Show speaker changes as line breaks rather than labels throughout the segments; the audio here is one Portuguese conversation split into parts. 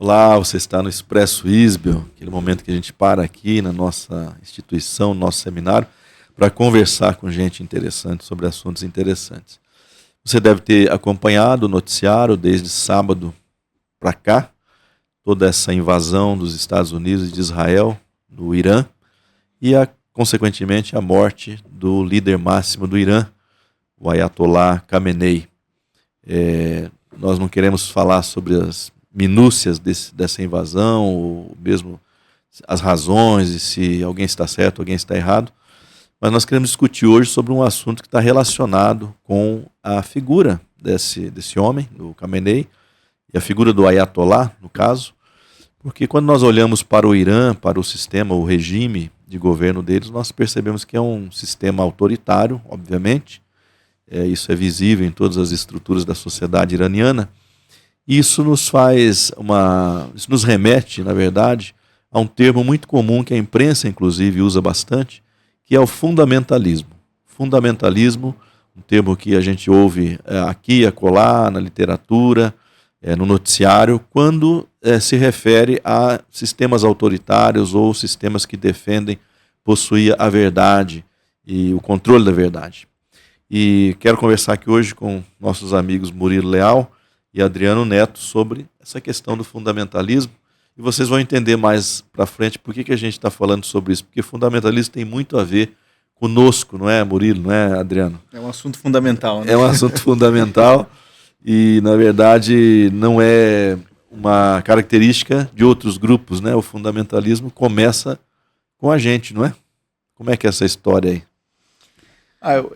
Olá, você está no Expresso Isbel, aquele momento que a gente para aqui na nossa instituição, no nosso seminário, para conversar com gente interessante sobre assuntos interessantes. Você deve ter acompanhado o noticiário desde sábado para cá, toda essa invasão dos Estados Unidos e de Israel no Irã e, consequentemente, a morte do líder máximo do Irã, o Ayatollah Khamenei. Nós não queremos falar sobre as minúcias dessa invasão, ou mesmo as razões, e se alguém está certo, alguém está errado, mas nós queremos discutir hoje sobre um assunto que está relacionado com a figura desse homem, do Khamenei, e a figura do Ayatollah, no caso, porque quando nós olhamos para o Irã, para o sistema, o regime de governo deles, nós percebemos que é um sistema autoritário, obviamente, isso é visível em todas as estruturas da sociedade iraniana. Isso nos isso nos remete, na verdade, a um termo muito comum que a imprensa, inclusive, usa bastante, que é o fundamentalismo. Fundamentalismo, um termo que a gente ouve aqui e acolá, na literatura, no noticiário, quando se refere a sistemas autoritários ou sistemas que defendem possuir a verdade e o controle da verdade. E quero conversar aqui hoje com nossos amigos Murilo Leal e Adriano Neto sobre essa questão do fundamentalismo, e vocês vão entender mais para frente por que a gente está falando sobre isso, porque fundamentalismo tem muito a ver conosco, não é, Murilo, não é, Adriano?
É um assunto fundamental, né?
É um assunto fundamental e, na verdade, não é uma característica de outros grupos, né? O fundamentalismo começa com a gente, não é? Como é que é essa história aí?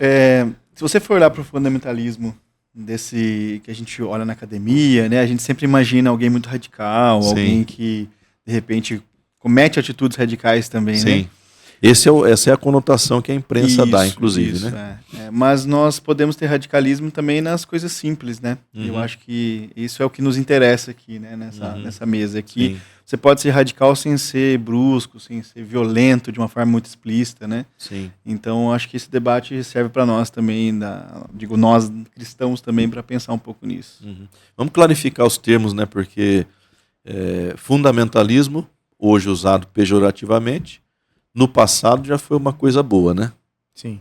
Se você for olhar para o fundamentalismo desse que a gente olha na academia, né, a gente sempre imagina alguém muito radical,
Sim.
Alguém que, de repente, comete atitudes radicais também,
Sim.
né?
Essa é a conotação que a imprensa dá, inclusive,
isso,
né?
Mas nós podemos ter radicalismo também nas coisas simples, né?
Uhum.
Eu acho que isso é o que nos interessa aqui, né? Nessa mesa aqui.
Sim.
Você pode ser radical sem ser brusco, sem ser violento de uma forma muito explícita, né?
Sim.
Então, acho que esse debate serve para nós também, nós cristãos também, para pensar um pouco nisso.
Uhum. Vamos clarificar os termos, né? Porque fundamentalismo, hoje usado pejorativamente, no passado já foi uma coisa boa, né?
Sim.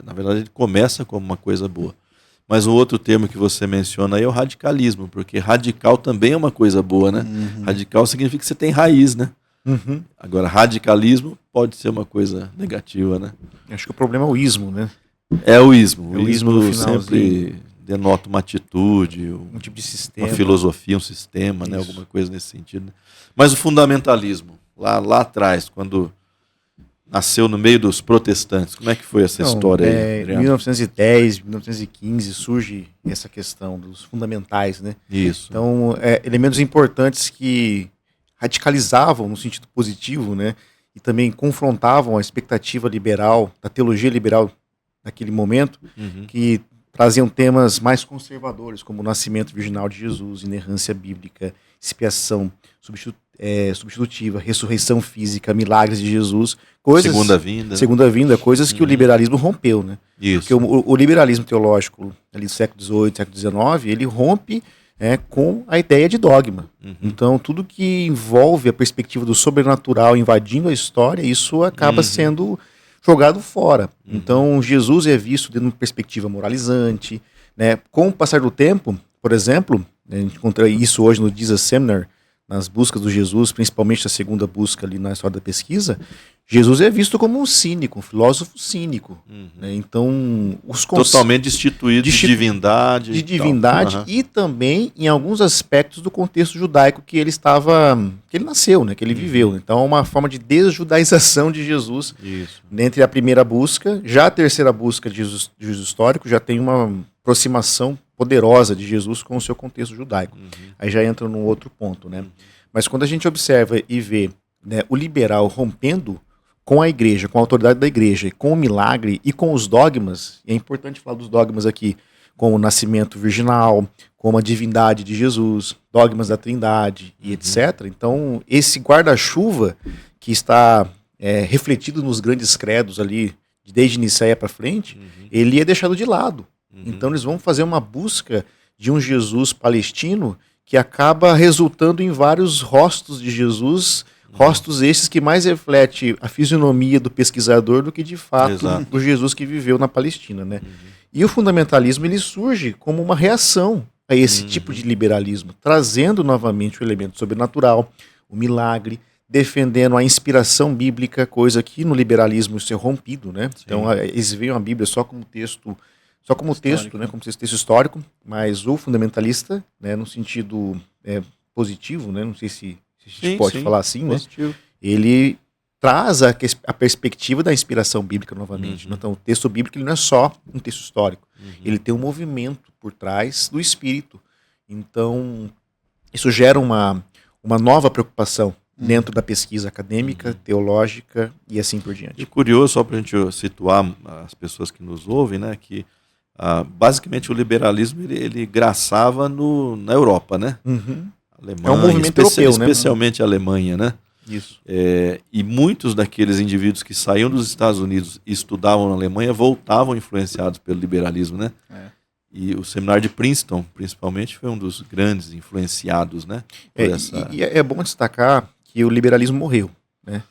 Na verdade, ele começa como uma coisa boa. Mas o outro termo que você menciona aí é o radicalismo, porque radical também é uma coisa boa, né?
Uhum.
Radical significa que você tem raiz, né?
Uhum.
Agora, radicalismo pode ser uma coisa negativa, né?
Acho que o problema é o ismo, né?
É o ismo.
O ismo no finalzinho.
Sempre denota uma atitude,
Um tipo de sistema.
uma filosofia, um sistema, né?
Isso.
Alguma coisa nesse sentido. Né? Mas o fundamentalismo, lá atrás, quando nasceu no meio dos protestantes, como é que foi essa história aí,
Em
Adriano?
1910, 1915 surge essa questão dos fundamentais, né?
Isso.
Então, elementos importantes que radicalizavam no sentido positivo, né? E também confrontavam a expectativa liberal, da teologia liberal naquele momento,
Uhum.
que traziam temas mais conservadores, como o nascimento virginal de Jesus, inerrância bíblica, expiação substitutiva, ressurreição física, milagres de Jesus, coisas... Segunda vinda, coisas que o liberalismo rompeu, né?
Isso.
Porque o liberalismo teológico ali do século XVIII, século XIX, ele rompe com a ideia de dogma.
Uhum.
Então, tudo que envolve a perspectiva do sobrenatural invadindo a história, isso acaba sendo jogado fora.
Uhum.
Então, Jesus é visto dentro de uma perspectiva moralizante, né? Com o passar do tempo, por exemplo, a gente encontra isso hoje no Jesus Seminar, nas buscas do Jesus, principalmente a segunda busca ali na história da pesquisa, Jesus é visto como um cínico, um filósofo cínico.
Uhum.
Né? Então,
Totalmente destituído de divindade.
De divindade
Uhum.
e também em alguns aspectos do contexto judaico que ele nasceu, né? Que ele viveu. Então, é uma forma de desjudaização de Jesus.
Isso.
Entre a primeira busca, já a terceira busca de Jesus histórico, já tem uma aproximação poderosa de Jesus com o seu contexto judaico.
Uhum.
Aí já entra num outro ponto, né? Mas quando a gente observa e vê, né, o liberal rompendo com a igreja, com a autoridade da igreja, com o milagre e com os dogmas, e é importante falar dos dogmas aqui, com o nascimento virginal, com a divindade de Jesus, dogmas da Trindade e etc. Então, esse guarda-chuva que está refletido nos grandes credos ali, desde Nicéia para frente, ele é deixado de lado. Então eles vão fazer uma busca de um Jesus palestino que acaba resultando em vários rostos de Jesus, rostos esses que mais refletem a fisionomia do pesquisador do que de fato
Exato.
do Jesus que viveu na Palestina, né? E o fundamentalismo ele surge como uma reação a esse tipo de liberalismo, trazendo novamente o elemento sobrenatural, o milagre, defendendo a inspiração bíblica, coisa que no liberalismo isso é rompido, né?
Sim.
Então eles veem a Bíblia só como texto, né? Como texto histórico, mas o fundamentalista, né? No sentido positivo, né? Não sei se a gente pode falar assim, né?
Positivo.
Ele traz a perspectiva da inspiração bíblica novamente. Então, o texto bíblico ele não é só um texto histórico. Ele tem um movimento por trás do espírito. Então, isso gera uma nova preocupação dentro da pesquisa acadêmica, teológica e assim por diante.
E curioso, só para a gente situar as pessoas que nos ouvem, né, que basicamente o liberalismo ele graçava na Europa, né? Alemanha,
É um movimento europeu, né?
especialmente a Alemanha, né?
Isso.
E muitos daqueles indivíduos que saíam dos Estados Unidos e estudavam na Alemanha voltavam influenciados pelo liberalismo, né? E o seminário de Princeton, principalmente, foi um dos grandes influenciados, né?
E é bom destacar que o liberalismo morreu, né?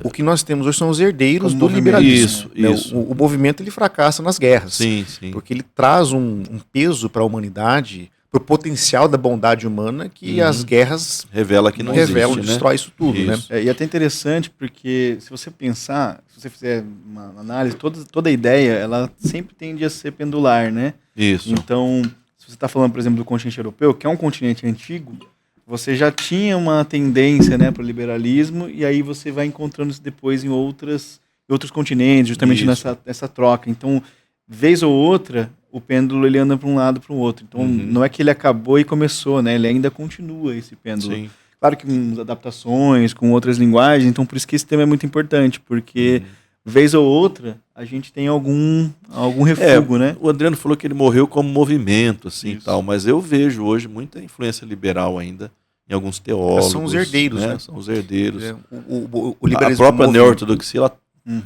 O que nós temos hoje são os herdeiros do liberalismo.
Isso.
O movimento ele fracassa nas guerras.
Sim.
Porque ele traz um peso para a humanidade, para o potencial da bondade humana que as guerras
revela que não existe, né?
destrói isso tudo, né?
E é até interessante porque se você pensar, se você fizer uma análise, toda a ideia, ela sempre tende a ser pendular, né?
Isso.
Então, se você está falando, por exemplo, do continente europeu, que é um continente antigo, você já tinha uma tendência, né, para o liberalismo, e aí você vai encontrando isso depois em outros continentes, justamente nessa troca. Então, vez ou outra, o pêndulo ele anda para um lado para o outro. Então, não é que ele acabou e começou, né? Ele ainda continua esse pêndulo.
Sim.
Claro que com adaptações, com outras linguagens, então por isso que esse tema é muito importante, porque vez ou outra a gente tem algum refúgio, né?
O Adriano falou que ele morreu como movimento, assim, e tal, mas eu vejo hoje muita influência liberal ainda em alguns teólogos.
São os herdeiros, né?
São os herdeiros.
O liberalismo
a própria neo-ortodoxia, ela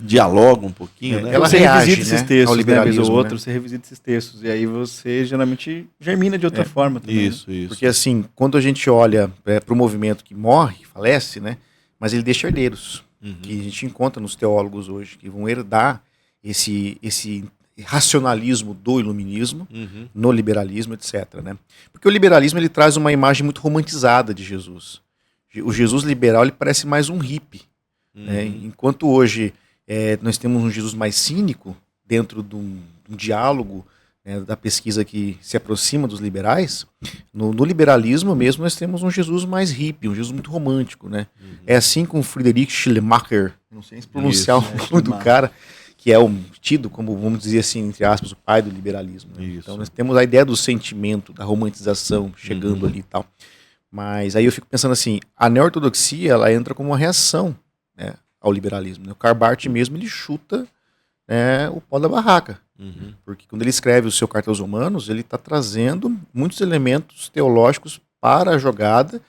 dialoga um pouquinho, né?
Ela
você
reage,
revisita esses
né,
textos,
ao
né, vez
liberalismo,
ou outra,
né?
você revisita esses textos, e aí você geralmente germina de outra forma também.
Isso.
Porque assim, quando a gente olha para o movimento que morre, falece, né? Mas ele deixa herdeiros, que a gente encontra nos teólogos hoje, que vão herdar esse racionalismo do iluminismo, no liberalismo, etc. Né? Porque o liberalismo ele traz uma imagem muito romantizada de Jesus. O Jesus liberal ele parece mais um hippie. Né? Enquanto hoje nós temos um Jesus mais cínico dentro de um diálogo, né, da pesquisa que se aproxima dos liberais, no liberalismo mesmo nós temos um Jesus mais hippie, um Jesus muito romântico. Né? É assim com Friedrich Schleiermacher, não sei se pronunciar o nome do cara, que é tido como, vamos dizer assim, entre aspas, o pai do liberalismo. Né? Então nós temos a ideia do sentimento, da romantização chegando ali e tal. Mas aí eu fico pensando assim, a neo-ortodoxia ela entra como uma reação, né, ao liberalismo. Né? O Karl Barth mesmo ele chuta, né, o pó da barraca. Porque quando ele escreve o seu Carta aos Romanos, ele está trazendo muitos elementos teológicos para a jogada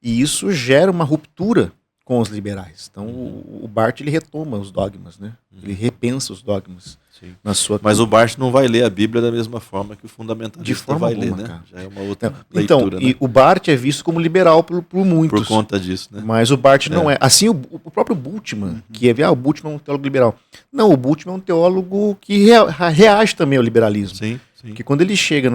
e isso gera uma ruptura com os liberais. Então o Barth ele retoma os dogmas, né? Ele repensa os dogmas.
Sim.
Na sua...
Mas o Barth não vai ler a Bíblia da mesma forma que o fundamentalista
de forma
vai
alguma,
ler, né?
cara.
Já é uma outra
Então,
leitura, né?
e o Barth é visto como liberal por muitos.
Por conta disso, né?
Mas o Barth não é. Assim, o próprio Bultmann, que o Bultmann é um teólogo liberal. Não, o Bultmann é um teólogo que reage também ao liberalismo.
Sim.
Porque quando ele chega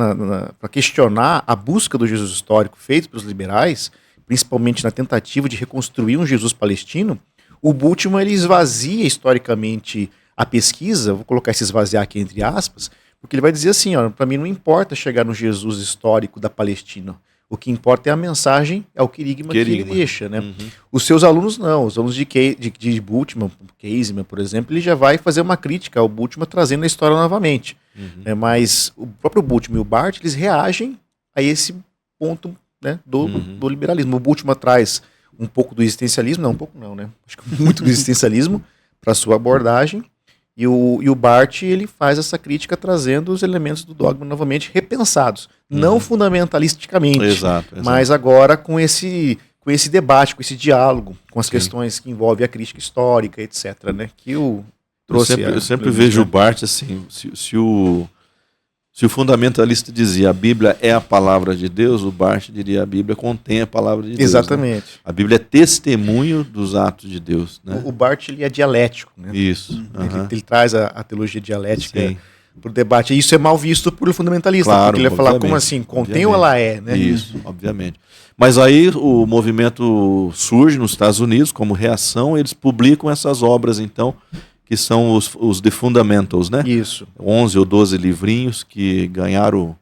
para questionar a busca do Jesus histórico feito pelos liberais, principalmente na tentativa de reconstruir um Jesus palestino, o Bultmann ele esvazia historicamente a pesquisa, vou colocar esse esvaziar aqui entre aspas, porque ele vai dizer assim, para mim não importa chegar no Jesus histórico da Palestina, o que importa é a mensagem, é o querigma que ele deixa. Né? Os seus alunos não, os alunos de Bultmann, Caseman, por exemplo, ele já vai fazer uma crítica ao Bultmann trazendo a história novamente. Mas o próprio Bultmann e o Barth, eles reagem a esse ponto, né, do liberalismo. O Bultmann traz um pouco do existencialismo, não, um pouco não, né? Acho que muito do existencialismo para sua abordagem. E o Barth ele faz essa crítica trazendo os elementos do dogma novamente repensados, não fundamentalisticamente,
Exato.
mas agora com esse debate, com esse diálogo, com as questões que envolvem a crítica histórica, etc. Né? Que trouxe
eu sempre vejo o Barth assim, se o Se o fundamentalista dizia a Bíblia é a palavra de Deus, o Barth diria a Bíblia contém a palavra de Deus.
Exatamente.
Né? A Bíblia é testemunho dos atos de Deus. Né?
O Barth ele é dialético. Né?
Isso.
Ele traz a teologia dialética para o debate. E isso é mal visto por fundamentalista,
claro,
porque ele vai falar como assim, contém ou ela é? Né?
Isso, obviamente. Mas aí o movimento surge nos Estados Unidos como reação, eles publicam essas obras, então, que são os The Fundamentals, né?
Isso.
11 ou 12 livrinhos que ganharam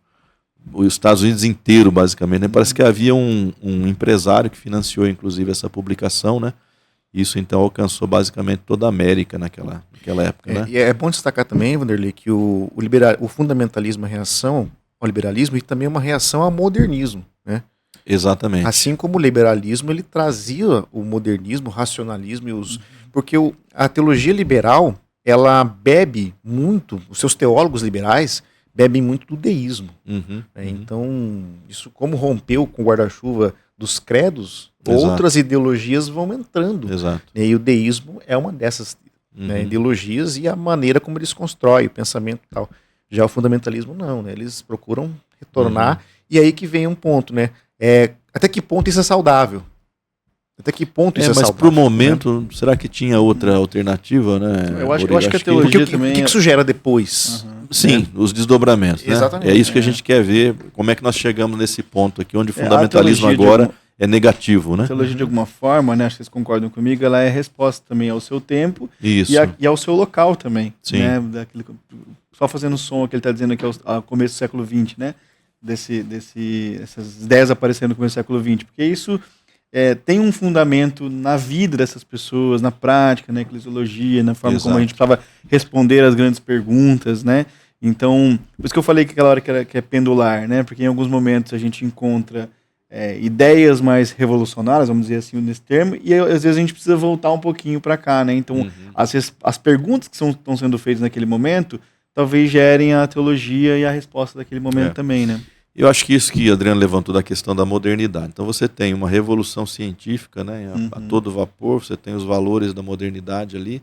os Estados Unidos inteiro, basicamente. Né? Parece que havia um empresário que financiou, inclusive, essa publicação, né? Isso, então, alcançou basicamente toda a América naquela época, né?
E é bom destacar também, Wanderley, que o fundamentalismo é uma reação ao liberalismo e também é uma reação ao modernismo, né?
Exatamente.
Assim como o liberalismo, ele trazia o modernismo, o racionalismo e porque a teologia liberal, ela bebe muito, os seus teólogos liberais bebem muito do deísmo. Então, isso como rompeu com o guarda-chuva dos credos, outras ideologias vão entrando.
Exato.
E o deísmo é uma dessas ideologias e a maneira como eles constroem o pensamento e tal. Já o fundamentalismo não, né? Eles procuram retornar e aí que vem um ponto, né? Até que ponto isso é saudável? Até que ponto isso é saudável?
Mas para o momento, né? Será que tinha outra alternativa, né?
Eu acho que a teologia também...
O que isso gera depois?
Sim, os desdobramentos. Né?
Exatamente.
É isso que a gente quer ver, como é que nós chegamos nesse ponto aqui, onde o fundamentalismo agora é negativo, né?
A teologia, de alguma forma, né, acho que vocês concordam comigo, ela é resposta também ao seu tempo e ao seu local também.
Sim.
Né? Só fazendo som que ele está dizendo aqui ao começo do século XX, né? Essas ideias aparecendo no começo do século XX, porque isso tem um fundamento na vida dessas pessoas, na prática, na eclesiologia, na forma como a gente precisava responder as grandes perguntas, né? Então, por isso que eu falei que aquela hora que é pendular, né? Porque em alguns momentos a gente encontra ideias mais revolucionárias, vamos dizer assim, nesse termo, e às vezes a gente precisa voltar um pouquinho para cá, né? Então, as perguntas que estão sendo feitas naquele momento talvez gerem a teologia e a resposta daquele momento também, né?
Eu acho que isso que Adriano levantou da questão da modernidade. Então você tem uma revolução científica, né, a todo vapor, você tem os valores da modernidade ali,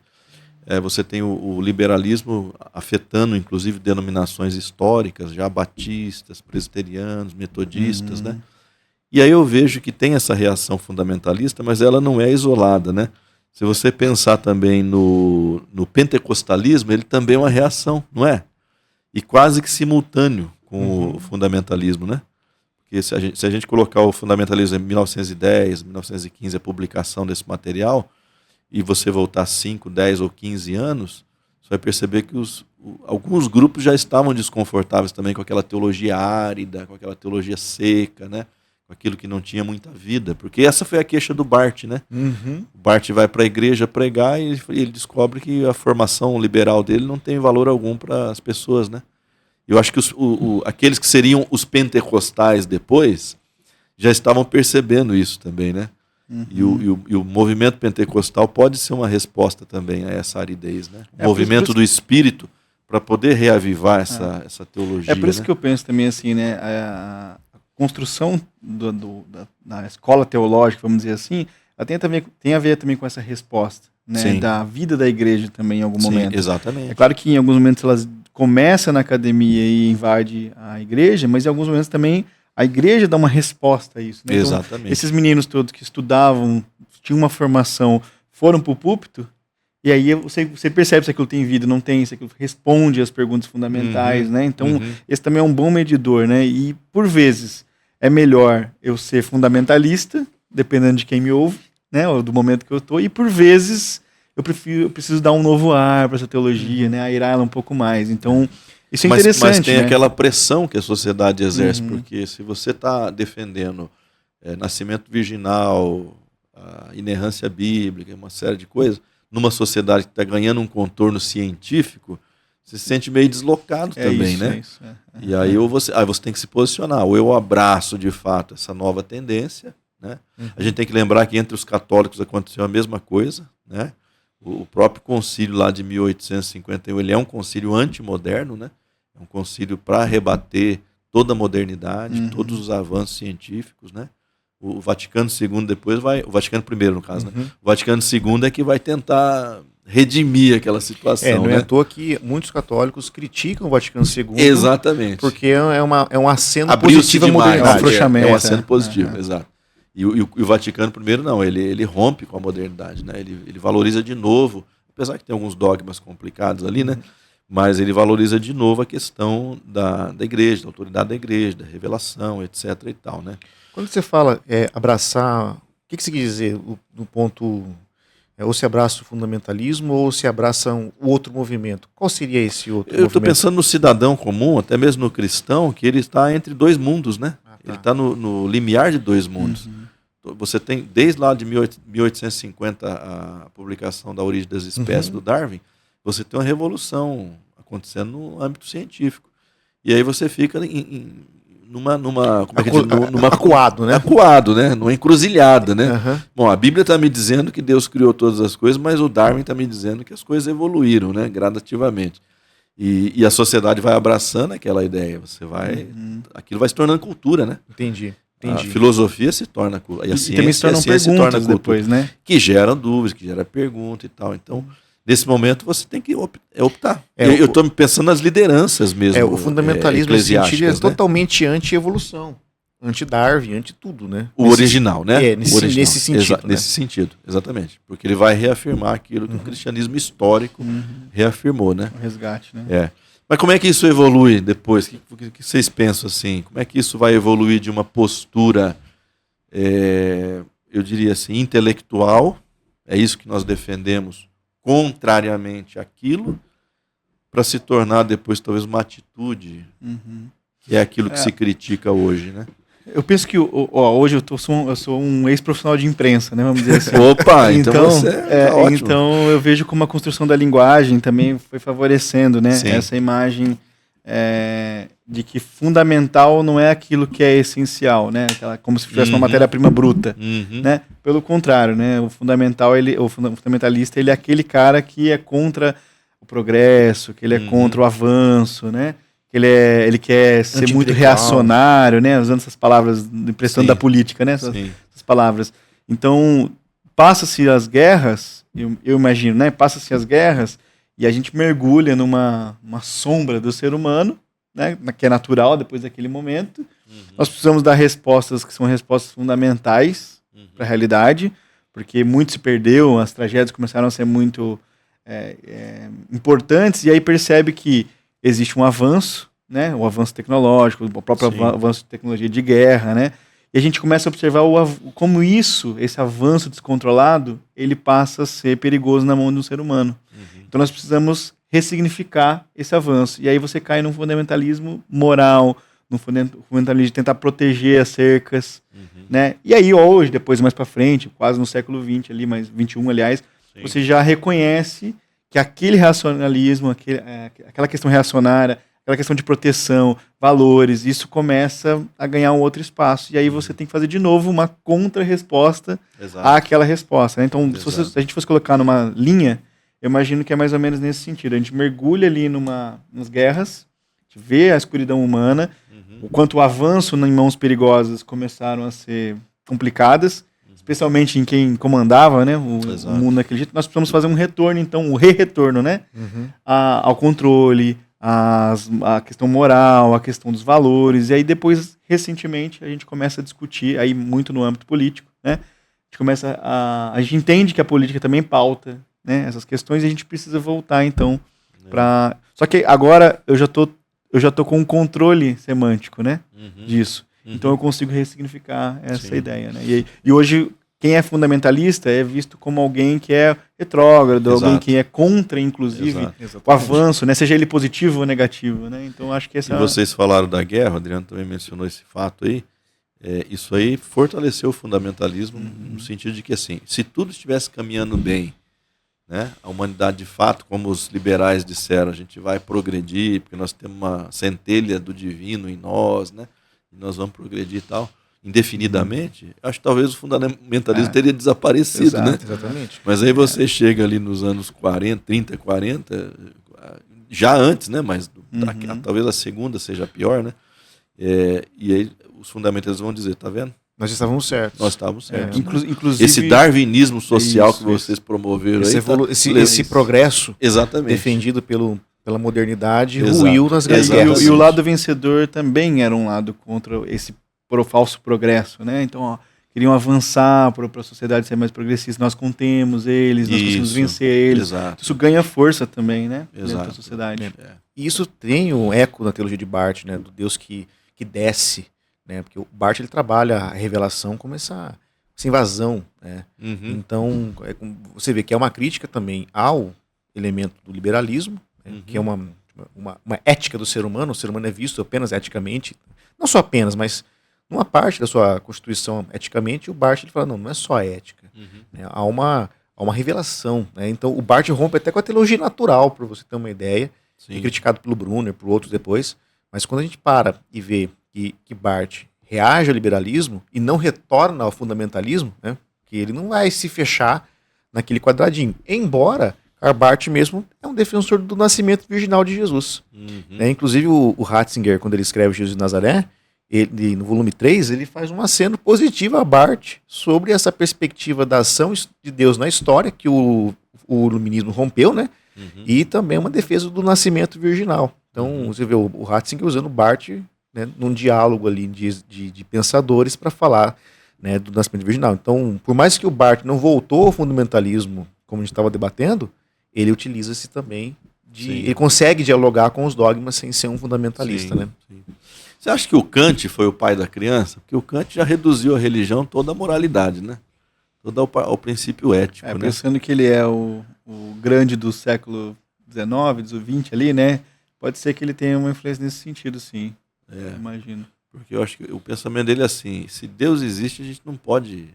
você tem o liberalismo afetando inclusive denominações históricas, já batistas, presbiterianos, metodistas, né? E aí eu vejo que tem essa reação fundamentalista, mas ela não é isolada, né? Se você pensar também no pentecostalismo, ele também é uma reação, não é? E quase que simultâneo com o fundamentalismo, né? Porque se a gente colocar o fundamentalismo em 1910, 1915, a publicação desse material, e você voltar 5, 10 ou 15 anos, você vai perceber que alguns grupos já estavam desconfortáveis também com aquela teologia árida, com aquela teologia seca, né? Com aquilo que não tinha muita vida. Porque essa foi a queixa do Barth, né? O Barth vai para a igreja pregar e ele descobre que a formação liberal dele não tem valor algum para as pessoas, né? Eu acho que aqueles que seriam os pentecostais depois já estavam percebendo isso também, né? E o movimento pentecostal pode ser uma resposta também a essa aridez, né? O movimento do Espírito para poder reavivar essa teologia.
É por isso que eu penso também assim, né? A construção da escola teológica, vamos dizer assim, ela tem a ver também com essa resposta, né? Da vida da igreja também em algum momento.
Exatamente.
É claro que em alguns momentos elas começa na academia e invade a igreja, mas em alguns momentos também a igreja dá uma resposta a isso. Né? Então,
exatamente.
Esses meninos todos que estudavam, tinham uma formação, foram para o púlpito, e aí você percebe se aquilo tem vida, não tem, se aquilo responde às perguntas fundamentais. Né? Então, esse também é um bom medidor. Né? E, por vezes, é melhor eu ser fundamentalista, dependendo de quem me ouve, né? Ou do momento que eu estou, e, por vezes... Eu preciso dar um novo ar para essa teologia, né? Airar ela um pouco mais. Então, isso é interessante.
Mas tem
né?
aquela pressão que a sociedade exerce, porque se você está defendendo nascimento virginal, a inerrância bíblica, uma série de coisas, numa sociedade que está ganhando um contorno científico, você se sente meio deslocado também,
isso,
né? E aí você tem que se posicionar. Ou eu abraço, de fato, essa nova tendência, né? A gente tem que lembrar que entre os católicos aconteceu a mesma coisa, né? O próprio concílio lá de 1851, ele é um concílio antimoderno, né? É um concílio para rebater toda a modernidade, todos os avanços científicos, né? O Vaticano II depois o Vaticano I no caso, né? O Vaticano II é que vai tentar redimir aquela situação.
Não é
né?
à toa que muitos católicos criticam o Vaticano II.
Exatamente.
Porque é um aceno
Abriu-se
positivo à
demais,
modernidade.
um afrouxamento.
É um aceno positivo, exato. E o Vaticano I não, ele rompe com a modernidade, né? Ele valoriza de novo, apesar que tem alguns dogmas complicados ali, né? Mas ele valoriza de novo a questão da igreja, da autoridade da igreja, da revelação, etc. e tal, né?
Quando você fala abraçar, o que você quer dizer no ponto, ou se abraça o fundamentalismo ou se abraça o outro movimento? Qual seria esse outro
Eu estou
movimento?
pensando no cidadão comum, até mesmo no cristão, que ele está entre dois mundos, né?
Tá.
Ele está no limiar de dois mundos. Você tem, desde lá de 1850, a publicação da Origem das Espécies do Darwin, você tem uma revolução acontecendo no âmbito científico. E aí você fica numa
acuado, né?
Acuado, né? Numa encruzilhada, né?
Uhum.
Bom, a Bíblia está me dizendo que Deus criou todas as coisas, mas o Darwin está me dizendo que as coisas evoluíram, né? Gradativamente. E a sociedade vai abraçando aquela ideia. Você vai, aquilo vai se tornando cultura, né?
Entendi.
A filosofia se torna cultura. E a ciência,
também se tornam perguntas depois, né?
Que geram dúvidas, que geram pergunta e tal. Então, nesse momento, você tem que optar. Eu estou pensando nas lideranças mesmo.
O fundamentalismo nesse sentido é
né?
totalmente anti-evolução, anti-Darwin, anti-tudo, né?
O original, né?
Nesse sentido. Né?
Nesse sentido, exatamente. Porque ele vai reafirmar aquilo que o cristianismo histórico reafirmou, né?
O resgate, né?
Mas como é que isso evolui depois? O que vocês pensam assim? Como é que isso vai evoluir de uma postura, eu diria assim, intelectual? É isso que nós defendemos, contrariamente àquilo, para se tornar depois talvez uma atitude, que é aquilo que se critica hoje, né?
Eu penso que hoje eu sou um ex-profissional de imprensa, né? Vamos dizer assim.
Opa, então você tá ótimo.
Então eu vejo como a construção da linguagem também foi favorecendo, né?
Sim.
Essa imagem de que fundamental não é aquilo que é essencial, né? Como se tivesse uma matéria-prima bruta, né? Pelo contrário, né? O fundamentalista, ele é aquele cara que é contra o progresso, que ele é contra o avanço, né? Ele quer ser muito reacionário, né? Usando essas palavras, emprestando da política, né? Essas palavras. Então, passa-se as guerras, eu imagino, né? Passa-se as guerras e a gente mergulha numa sombra do ser humano, né? Que é natural depois daquele momento. Nós precisamos dar respostas que são respostas fundamentais para a realidade, porque muito se perdeu, as tragédias começaram a ser muito importantes, e aí percebe que existe um avanço, né? O avanço tecnológico, o próprio avanço de tecnologia de guerra, né? E a gente começa a observar como esse avanço descontrolado, ele passa a ser perigoso na mão de um ser humano. Então nós precisamos ressignificar esse avanço. E aí você cai num fundamentalismo moral, num fundamentalismo de tentar proteger as cercas, né? E aí hoje, depois mais para frente, quase no século XX ali, mas 21, aliás, você já reconhece que aquele racionalismo, aquela questão reacionária, aquela questão de proteção, valores, isso começa a ganhar um outro espaço. E aí você tem que fazer de novo uma contra-resposta àquela resposta, né? Então, se a gente fosse colocar numa linha, eu imagino que é mais ou menos nesse sentido. A gente mergulha ali nas guerras, a gente vê a escuridão humana, o quanto o avanço em mãos perigosas começaram a ser complicadas, especialmente em quem comandava, né, o mundo naquele jeito. Nós precisamos fazer um retorno, então, retorno, né, ao controle, a questão moral, a questão dos valores, e aí depois, recentemente, a gente começa a discutir, aí muito no âmbito político, né, a gente entende que a política também pauta, né, essas questões, e a gente precisa voltar, então, para... Só que agora eu já tô com um controle semântico, né, disso. Então eu consigo ressignificar essa ideia, né? E hoje, quem é fundamentalista é visto como alguém que é retrógrado, alguém que é contra, inclusive, o avanço, né? Seja ele positivo ou negativo, né? Então acho que essa...
E vocês falaram da guerra, o Adriano também mencionou esse fato aí. Isso aí fortaleceu o fundamentalismo no sentido de que, assim, se tudo estivesse caminhando bem, né, a humanidade de fato, como os liberais disseram, a gente vai progredir, porque nós temos uma centelha do divino em nós, né? E nós vamos progredir e tal, indefinidamente, acho que talvez o fundamentalismo teria desaparecido, né?
Exatamente.
Mas aí você chega ali nos anos 30, 40, já antes, né? Mas talvez a segunda seja pior, né? E aí os fundamentalistas vão dizer, tá vendo?
Nós estávamos certos.
Nós estávamos certos.
Inclusive,
Esse darwinismo social que
isso.
vocês promoveram
Esse,
aí.
esse progresso
Exatamente.
defendido pela modernidade
Exato.
ruiu nas grandes guerras.
E o lado vencedor também era um lado contra esse falso progresso, né? Então, ó, queriam avançar para a sociedade ser mais progressista. Nós contemos eles, nós conseguimos vencer eles.
Exato.
Isso ganha força também, né? Dentro
Exato.
da sociedade.
É.
E isso tem um eco na teologia de Barth, né? Do Deus que desce, né? Porque o Barth ele trabalha a revelação como essa invasão, né?
Uhum.
Então, você vê que é uma crítica também ao elemento do liberalismo, né? Que é uma ética do ser humano. O ser humano é visto apenas eticamente, não só apenas, mas numa parte da sua constituição eticamente, o Barth ele fala, não é só ética. Né? Há uma revelação. Né? Então, o Barth rompe até com a teologia natural, para você ter uma ideia.
Sim.
É criticado pelo Brunner, por outros depois. Mas quando a gente para e vê que Barth reage ao liberalismo e não retorna ao fundamentalismo, né? Que ele não vai se fechar naquele quadradinho. Embora Karl Barth mesmo é um defensor do nascimento virginal de Jesus. Né? Inclusive o Ratzinger, quando ele escreve Jesus de Nazaré, ele, no volume 3, ele faz um aceno positivo a Barth sobre essa perspectiva da ação de Deus na história, que o iluminismo rompeu, né? E também uma defesa do nascimento virginal. Então, você vê o Ratzinger usando Barth, né, num diálogo ali de pensadores para falar, né, do nascimento virginal. Então, por mais que o Barth não voltou ao fundamentalismo, como a gente estava debatendo, ele utiliza-se também ele consegue dialogar com os dogmas sem ser um fundamentalista, né?
Sim. Você acha que o Kant foi o pai da criança? Porque o Kant já reduziu a religião toda a moralidade, né? Todo ao princípio ético, né?
Pensando que ele é o grande do século XIX, do XX ali, né? Pode ser que ele tenha uma influência nesse sentido, sim. Imagino.
Porque eu acho que o pensamento dele é assim, se Deus existe, a gente não pode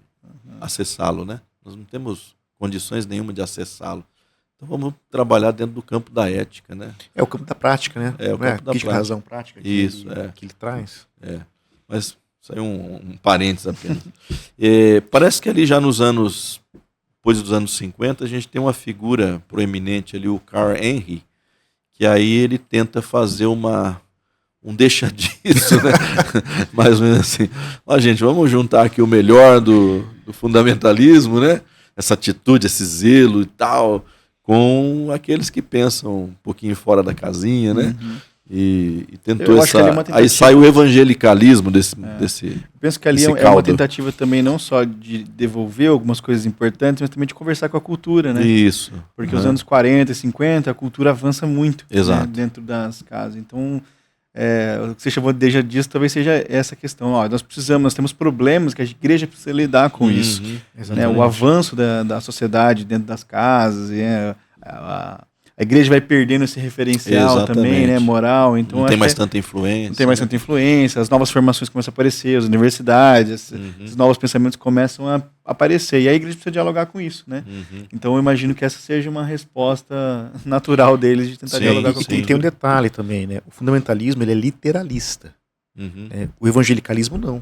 acessá-lo, né? Nós não temos condições nenhuma de acessá-lo. Então vamos trabalhar dentro do campo da ética, né?
É o campo da prática, né?
É o campo da prática.
Razão prática que ele traz.
Mas isso aí é um parênteses apenas. Parece que ali já depois dos anos 50, a gente tem uma figura proeminente ali, o Carl Henry, que aí ele tenta fazer um deixa disso, né? Mais ou menos assim. Ó, gente, vamos juntar aqui o melhor do fundamentalismo, né? Essa atitude, esse zelo e tal, com aqueles que pensam um pouquinho fora da casinha, né? E tentou aí sai o evangelicalismo desse
Eu penso que ali é uma tentativa também não só de devolver algumas coisas importantes, mas também de conversar com a cultura, né?
Isso.
Porque os anos 40 e 50, a cultura avança muito,
né,
dentro das casas. Então, o que você chamou de deixa disso talvez seja essa questão. Ó, nós temos problemas que a igreja precisa lidar com isso. Né? O avanço da sociedade dentro das casas, a igreja vai perdendo esse referencial também, né, moral. Então,
não tem mais tanta influência.
Não tem mais tanta influência, as novas formações começam a aparecer, as universidades, os novos pensamentos começam a aparecer. E a igreja precisa dialogar com isso, né? Então eu imagino que essa seja uma resposta natural deles de tentar dialogar com isso.
E tem um detalhe também, né? O fundamentalismo ele é literalista. O evangelicalismo não.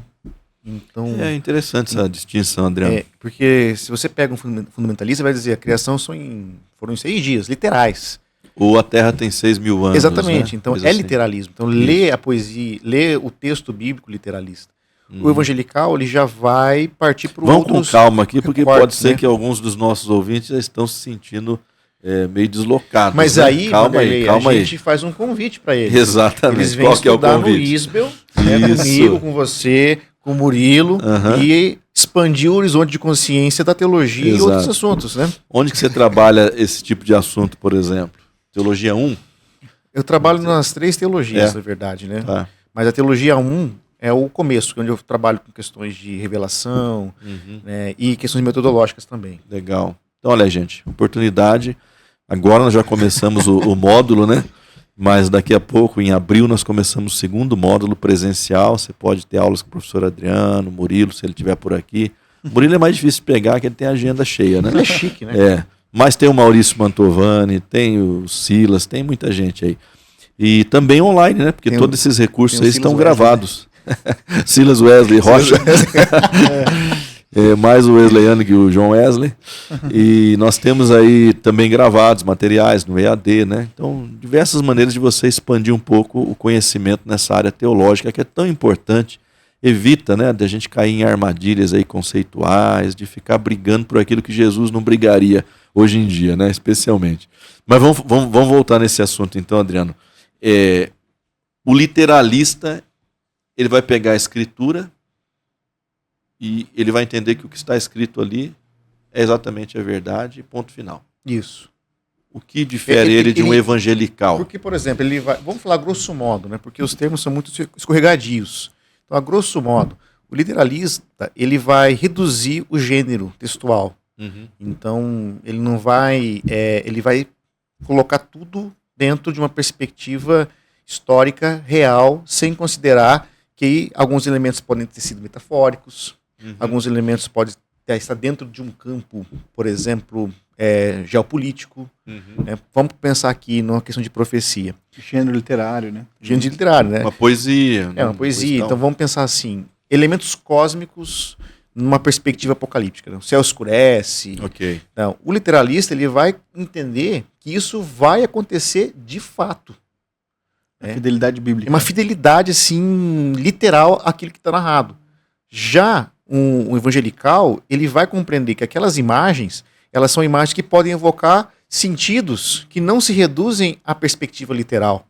Então,
é interessante essa distinção, Adriano.
Porque se você pega um fundamentalista, vai dizer a criação foram em 6 dias, literais.
Ou a Terra tem 6.000 anos.
Exatamente,
né?
Então
Coisa
é literalismo. Então lê a poesia, lê o texto bíblico literalista. O evangelical ele já vai partir para o outro.
Vamos com calma aqui, porque pode ser que alguns dos nossos ouvintes já estão se sentindo meio deslocados.
Mas
né?
aí,
calma
a gente faz um convite para eles.
Exatamente.
Eles vêm
Qual que é o
estudar no
convite?
Isbel, comigo, com você, com o Murilo, e expandir o horizonte de consciência da teologia e outros assuntos, né?
Onde que você trabalha esse tipo de assunto, por exemplo? Teologia 1?
Eu trabalho nas 3 teologias, na verdade, né?
Tá.
Mas a teologia 1 é o começo, onde eu trabalho com questões de revelação, né, e questões metodológicas também.
Legal. Então, olha, gente, oportunidade. Agora nós já começamos o módulo, né? Mas daqui a pouco, em abril, nós começamos o 2º módulo presencial. Você pode ter aulas com o professor Adriano, Murilo, se ele estiver por aqui. O Murilo é mais difícil de pegar, que ele tem a agenda cheia, né?
Ele é chique, né?
Mas tem o Maurício Mantovani, tem o Silas, tem muita gente aí. E também online, né? Porque todos esses recursos aí estão gravados. Silas Wesley Rocha. Mais o Wesleyano que o João Wesley. E nós temos aí também gravados materiais no EAD, né? Então, diversas maneiras de você expandir um pouco o conhecimento nessa área teológica que é tão importante evita, né, de a gente cair em armadilhas aí conceituais, de ficar brigando por aquilo que Jesus não brigaria hoje em dia, né, especialmente. Mas vamos voltar nesse assunto então, Adriano. O literalista, ele vai pegar a escritura e ele vai entender que o que está escrito ali é exatamente a verdade, ponto final.
Isso.
O que difere ele de um evangelical?
Porque, por exemplo, ele vai... Vamos falar grosso modo, né? Porque os termos são muito escorregadios. Então, a grosso modo, o literalista, ele vai reduzir o gênero textual.
Uhum.
Então, ele não vai... ele vai colocar tudo dentro de uma perspectiva histórica, real, sem considerar que alguns elementos podem ter sido metafóricos, alguns elementos podem estar dentro de um campo, por exemplo, geopolítico. Né? Vamos pensar aqui numa questão de profecia.
Gênero literário, né?
Gênero literário, né?
Uma poesia.
É uma poesia. Então vamos pensar assim, elementos cósmicos numa perspectiva apocalíptica. Né? O céu escurece.
Ok.
Não, o literalista ele vai entender que isso vai acontecer de fato.
Fidelidade bíblica.
É uma fidelidade assim literal àquilo que está narrado. Já um evangelical, ele vai compreender que aquelas imagens, elas são imagens que podem evocar sentidos que não se reduzem à perspectiva literal.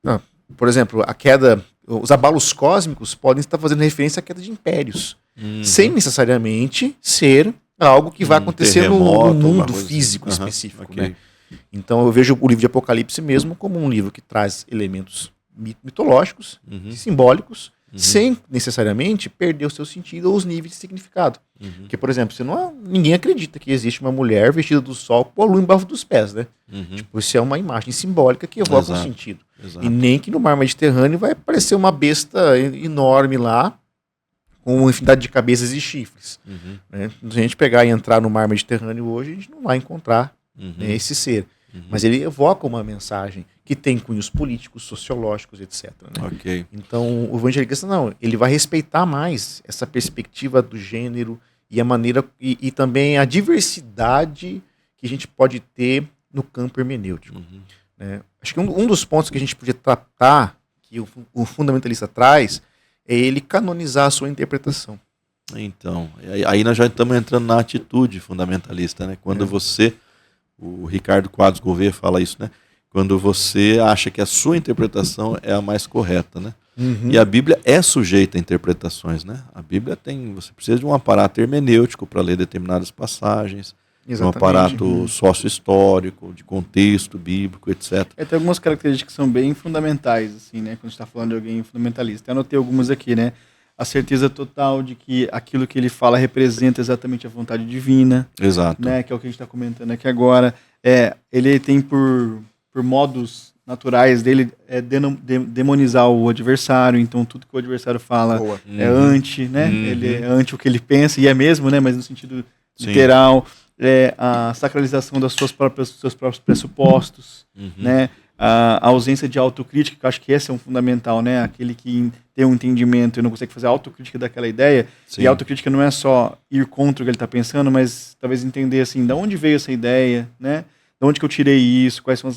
Não, por exemplo, a queda, os abalos cósmicos podem estar fazendo referência à queda de impérios, sem necessariamente ser algo que vai acontecer no mundo físico específico.
Okay.
Né? Então eu vejo o livro de Apocalipse mesmo como um livro que traz elementos mitológicos, simbólicos, sem necessariamente perder o seu sentido ou os níveis de significado. Porque, por exemplo, ninguém acredita que existe uma mulher vestida do sol com a lua embaixo dos pés, né? Tipo, isso é uma imagem simbólica que evoca um sentido.
Exato.
E nem que no mar Mediterrâneo vai aparecer uma besta enorme lá, com uma infinidade de cabeças e chifres. Né? Se a gente pegar e entrar no mar Mediterrâneo hoje, a gente não vai encontrar né, esse ser. Mas ele evoca uma mensagem que tem cunhos políticos, sociológicos, etc. Né?
Ok.
Então, o evangelista não, ele vai respeitar mais essa perspectiva do gênero e a maneira e também a diversidade que a gente pode ter no campo hermenêutico. Né? Acho que um dos pontos que a gente podia tratar, que o fundamentalista traz, é ele canonizar a sua interpretação.
Então, aí nós já estamos entrando na atitude fundamentalista, né? Quando você, o Ricardo Quadros Gouveia fala isso, né? Quando você acha que a sua interpretação é a mais correta, né? E a Bíblia é sujeita a interpretações, né? A Bíblia você precisa de um aparato hermenêutico para ler determinadas passagens, um aparato sócio-histórico, de contexto bíblico, etc.
Tem algumas características que são bem fundamentais, assim, né? Quando a gente está falando de alguém fundamentalista. Eu anotei algumas aqui, né? A certeza total de que aquilo que ele fala representa exatamente a vontade divina.
Exato.
Né? Que é o que a gente está comentando aqui agora. Ele tem por modos naturais dele demonizar o adversário, então tudo que o adversário fala é anti, né? Ele é anti o que ele pensa, e é mesmo, né? Mas no sentido literal. A sacralização dos seus próprios pressupostos, né? A ausência de autocrítica, que eu acho que esse é um fundamental, né? Aquele que tem um entendimento e não consegue fazer autocrítica daquela ideia.
Sim.
E a autocrítica não é só ir contra o que ele está pensando, mas talvez entender assim, de onde veio essa ideia, né? De onde que eu tirei isso, quais são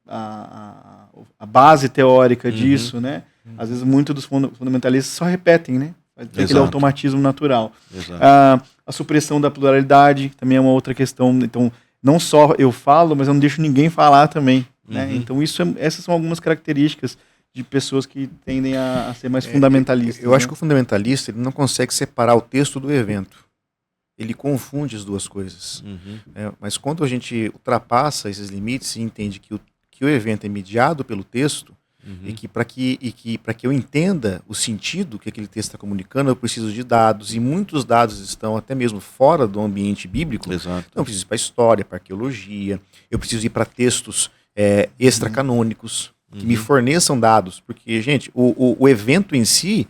a base teórica disso, né? Às vezes muitos dos fundamentalistas só repetem, né? Tem aquele automatismo natural. A supressão da pluralidade também é uma outra questão. Então, não só eu falo, mas eu não deixo ninguém falar também. Né? Então, essas são algumas características de pessoas que tendem a ser mais fundamentalistas.
Eu acho que o fundamentalista ele não consegue separar o texto do evento. Ele confunde as duas coisas. Mas quando a gente ultrapassa esses limites e entende que o evento é mediado pelo texto, e que para que eu entenda o sentido que aquele texto está comunicando, eu preciso de dados, e muitos dados estão até mesmo fora do ambiente bíblico.
Exato.
Então eu preciso ir para a história, para a arqueologia, eu preciso ir para textos extracanônicos, que me forneçam dados, porque, gente, o evento em si,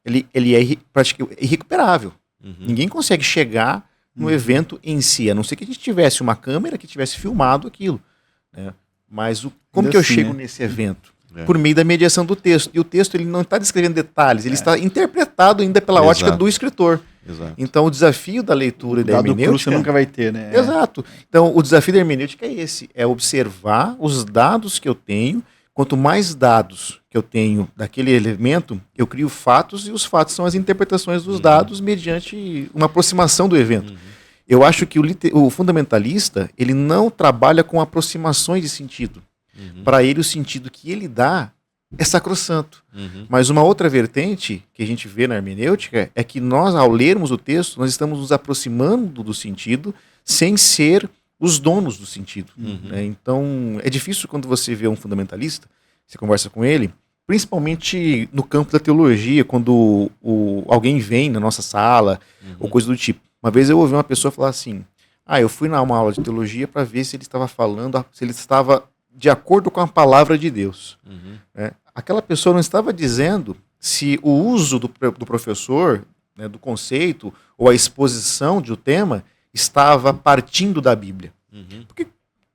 ele é praticamente irrecuperável. Ninguém consegue chegar no evento em si, a não ser que a gente tivesse uma câmera que tivesse filmado aquilo. Né? Mas como que eu chego nesse evento? Por meio da mediação do texto. E o texto ele não está descrevendo detalhes, ele está interpretado ainda pela ótica do escritor.
Exato.
Então o desafio da leitura e da hermenêutica...
você nunca vai ter, né?
Exato. Então o desafio da hermenêutica é esse, é observar os dados que eu tenho, quanto mais dados que eu tenho daquele elemento, eu crio fatos, e os fatos são as interpretações dos dados mediante uma aproximação do evento. Eu acho que o fundamentalista, ele não trabalha com aproximações de sentido. Para ele, o sentido que ele dá é sacrossanto. Mas uma outra vertente que a gente vê na hermenêutica é que nós, ao lermos o texto, nós estamos nos aproximando do sentido sem ser os donos do sentido. Né? Então, é difícil quando você vê um fundamentalista, você conversa com ele, principalmente no campo da teologia, quando alguém vem na nossa sala, ou coisa do tipo. Uma vez eu ouvi uma pessoa falar assim, eu fui na uma aula de teologia para ver se ele estava falando, se ele estava de acordo com a palavra de Deus. Né? Aquela pessoa não estava dizendo se o uso do professor, né, do conceito, ou a exposição de um tema, estava partindo da Bíblia. Porque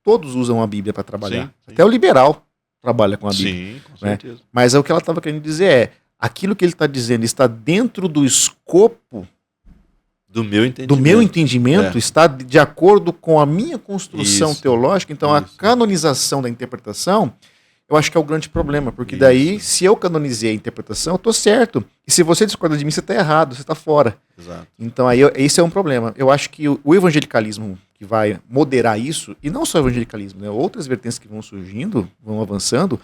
todos usam a Bíblia para trabalhar.
Sim.
Até o liberal trabalha com a Bíblia.
Sim, com certeza.
Né? Mas o que ela estava querendo dizer é, aquilo que ele está dizendo está dentro do escopo
do meu
meu entendimento, está de acordo com a minha construção
Isso.
teológica. Então, a
Isso.
canonização da interpretação, eu acho que é o grande problema, porque daí, se eu canonizei a interpretação, eu estou certo. E se você discorda de mim, você está errado, você está fora.
Exato.
Então, aí, esse é um problema. Eu acho que o evangelicalismo que vai moderar isso, e não só o evangelicalismo, né, outras vertentes que vão surgindo, vão avançando,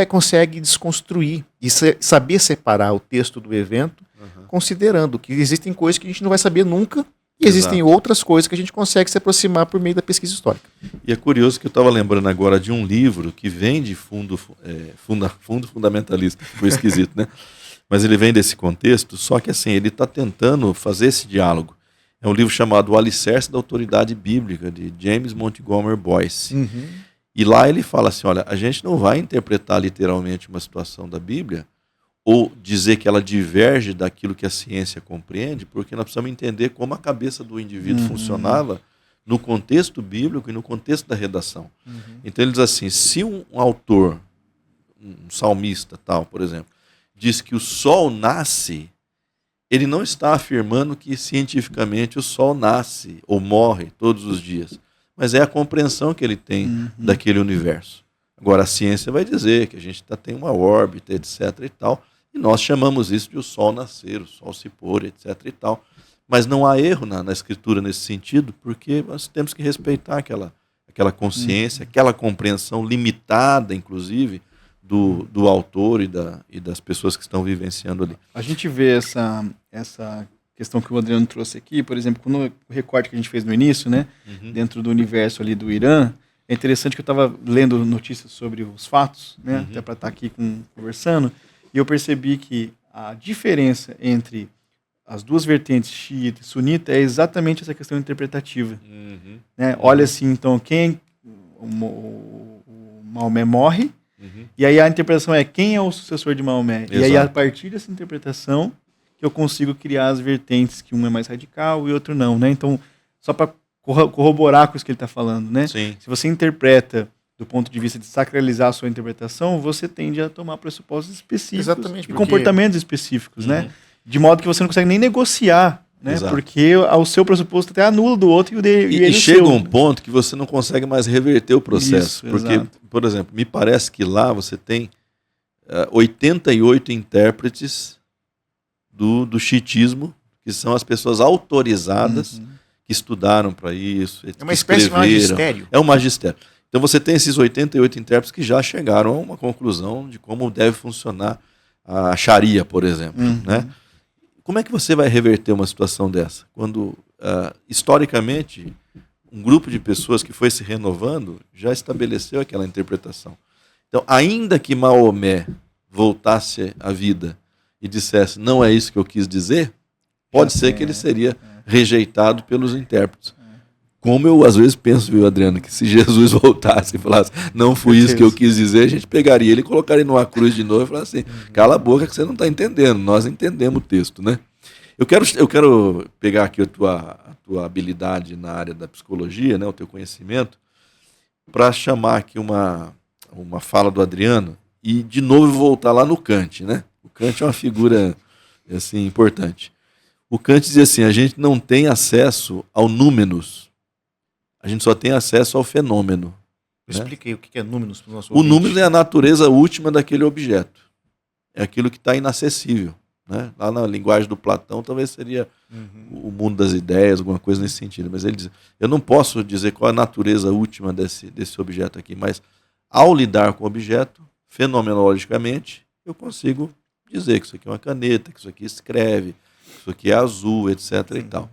consegue desconstruir e saber separar o texto do evento, considerando que existem coisas que a gente não vai saber nunca, e existem outras coisas que a gente consegue se aproximar por meio da pesquisa histórica.
E é curioso que eu estava lembrando agora de um livro que vem de fundo fundamentalista, ficou esquisito, né? Mas ele vem desse contexto, só que assim, ele está tentando fazer esse diálogo. É um livro chamado O Alicerce da Autoridade Bíblica, de James Montgomery Boyce. E lá ele fala assim, olha, a gente não vai interpretar literalmente uma situação da Bíblia, ou dizer que ela diverge daquilo que a ciência compreende, porque nós precisamos entender como a cabeça do indivíduo funcionava no contexto bíblico e no contexto da redação. Então ele diz assim, se um autor, um salmista tal, por exemplo, diz que o sol nasce, ele não está afirmando que cientificamente o sol nasce ou morre todos os dias, mas é a compreensão que ele tem daquele universo. Agora a ciência vai dizer que a gente tem uma órbita, etc. e tal, e nós chamamos isso de o sol nascer, o sol se pôr, etc. e tal. Mas não há erro na escritura nesse sentido, porque nós temos que respeitar aquela consciência, aquela compreensão limitada, inclusive, do autor e das pessoas que estão vivenciando ali.
A gente vê essa questão que o Adriano trouxe aqui, por exemplo, no recorte que a gente fez no início, né, dentro do universo ali do Irã, é interessante que eu estava lendo notícias sobre os fatos, né, até para estar aqui conversando, e eu percebi que a diferença entre as duas vertentes, xiita e sunita, é exatamente essa questão interpretativa. Né? Olha assim, então, o Maomé morre, e aí a interpretação é quem é o sucessor de Maomé.
Exato.
E aí, a partir dessa interpretação, que eu consigo criar as vertentes, que um é mais radical e outro não. Né? Então, só para corroborar com isso que ele está falando, né?
Sim.
Se você interpreta do ponto de vista de sacralizar a sua interpretação, você tende a tomar pressupostos específicos.
Exatamente,
e
porque
comportamentos específicos, né? De modo que você não consegue nem negociar, né?
Exato.
Porque o seu pressuposto até anula do outro
E chega um ponto que você não consegue mais reverter o processo.
Isso,
porque,
exato.
por exemplo, me parece que lá você tem 88 intérpretes do xiitismo, que são as pessoas autorizadas que estudaram para isso.
É uma espécie de magistério.
É um magistério. Então você tem esses 88 intérpretes que já chegaram a uma conclusão de como deve funcionar a Sharia, por exemplo. Né? Como é que você vai reverter uma situação dessa? Quando, historicamente, um grupo de pessoas que foi se renovando já estabeleceu aquela interpretação. Então, ainda que Maomé voltasse à vida e dissesse, não é isso que eu quis dizer, pode ser que ele seria rejeitado pelos intérpretes. Como eu às vezes penso, viu, Adriano, que se Jesus voltasse e falasse, não foi isso que eu quis dizer, a gente pegaria ele e colocaria numa cruz de novo e falaria assim, cala a boca que você não está entendendo, nós entendemos o texto, né? Eu quero pegar aqui a tua habilidade na área da psicologia, né, o teu conhecimento, para chamar aqui uma fala do Adriano e de novo voltar lá no Kant, né? O Kant é uma figura assim, importante. O Kant dizia assim, a gente não tem acesso ao númenos, a gente só tem acesso ao fenômeno.
Expliquei o que é números para o nosso
O número é a natureza última daquele objeto. É aquilo que está inacessível. Né? Lá na linguagem do Platão, talvez seria o mundo das ideias, alguma coisa nesse sentido. Mas ele diz, eu não posso dizer qual é a natureza última desse objeto aqui, mas ao lidar com o objeto, fenomenologicamente, eu consigo dizer que isso aqui é uma caneta, que isso aqui escreve, que isso aqui é azul, etc. E tal.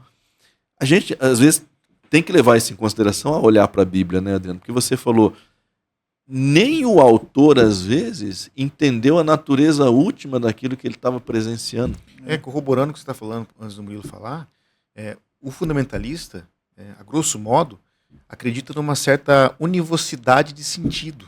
A gente, às vezes, tem que levar isso em consideração a olhar para a Bíblia, né, Adriano? Porque você falou, nem o autor, às vezes, entendeu a natureza última daquilo que ele estava presenciando.
Corroborando o que você está falando, antes do Murilo falar, o fundamentalista, a grosso modo, acredita numa certa univocidade de sentido.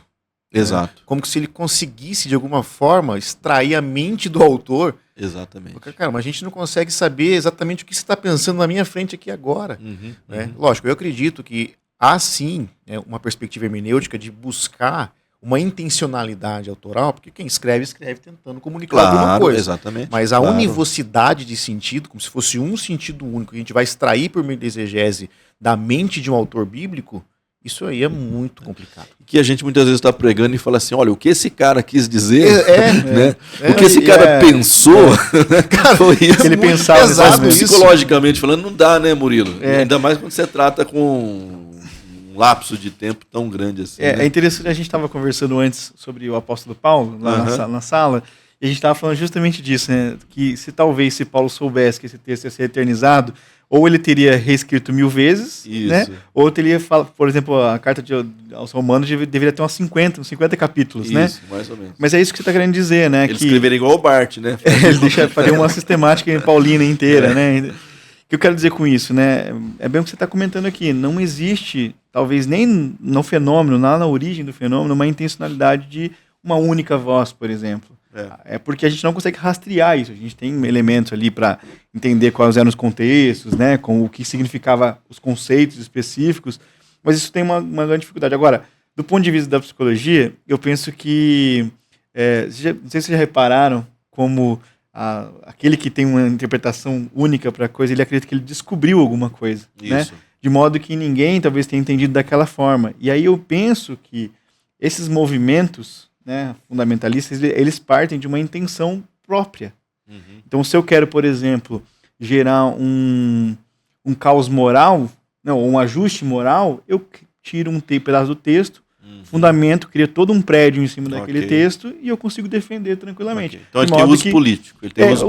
Exato.
Como se ele conseguisse, de alguma forma, extrair a mente do autor.
Exatamente.
Porque, cara, mas a gente não consegue saber exatamente o que você está pensando na minha frente aqui agora. Lógico, eu acredito que há sim uma perspectiva hermenêutica de buscar uma intencionalidade autoral, porque quem escreve tentando comunicar alguma coisa.
Exatamente.
Mas a univocidade de sentido, como se fosse um sentido único, que a gente vai extrair por meio da exegese da mente de um autor bíblico, isso aí é muito complicado.
Que a gente muitas vezes está pregando e fala assim, olha, o que esse cara quis dizer, né? O que esse cara pensou,
cara, foi isso. Ele pensava
exato, psicologicamente falando, não dá, né, Murilo? Ainda mais quando você trata com um lapso de tempo tão grande assim.
É interessante, a gente estava conversando antes sobre o apóstolo Paulo, lá na sala, e a gente estava falando justamente disso, né? Que se Paulo soubesse que esse texto ia ser eternizado, ou ele teria reescrito 1000 vezes, né? Ou teria, por exemplo, a carta aos Romanos deveria ter uns 50 capítulos,
isso,
né?
Mais ou menos.
Mas é isso que você está querendo dizer, né?
Ele escreveria igual o Bart, né?
Ele faria uma sistemática paulina inteira, né? O que eu quero dizer com isso, né? É bem o que você está comentando aqui. Não existe, talvez nem no fenômeno, lá na origem do fenômeno, uma intencionalidade de uma única voz, por exemplo. É porque a gente não consegue rastrear isso. A gente tem elementos ali para entender quais eram os contextos, né, com o que significava os conceitos específicos, mas isso tem uma grande dificuldade. Agora, do ponto de vista da psicologia, eu penso que, não sei se vocês já repararam como aquele que tem uma interpretação única para a coisa, ele acredita que ele descobriu alguma coisa, né? De modo que ninguém talvez tenha entendido daquela forma. E aí eu penso que esses movimentos, né, fundamentalistas, eles partem de uma intenção própria. Então, se eu quero, por exemplo, gerar um caos moral, não, um ajuste moral, eu tiro um pedaço do texto, fundamento, cria todo um prédio em cima daquele texto e eu consigo defender tranquilamente.
Então, ele tem uso político.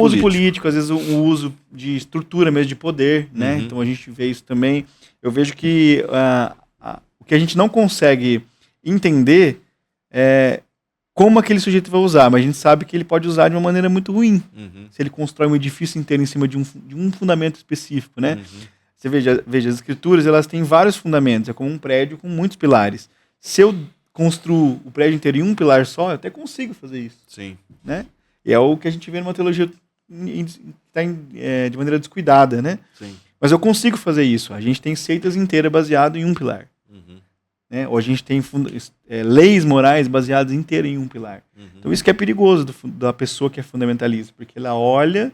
Uso político, às vezes o uso de estrutura mesmo, de poder, né? Então, a gente vê isso também. Eu vejo que o que a gente não consegue entender é como aquele sujeito vai usar, mas a gente sabe que ele pode usar de uma maneira muito ruim, se ele constrói um edifício inteiro em cima de um fundamento específico, né? Você veja, as escrituras, elas têm vários fundamentos, é como um prédio com muitos pilares. Se eu construo o prédio inteiro em um pilar só, eu até consigo fazer isso.
Sim.
Né? E é o que a gente vê numa teologia de maneira descuidada, né?
Sim.
Mas eu consigo fazer isso. A gente tem seitas inteiras baseadas em um pilar. Né? Ou a gente tem leis morais baseadas inteiras em um pilar. Então isso que é perigoso da pessoa que é fundamentalista, porque ela olha,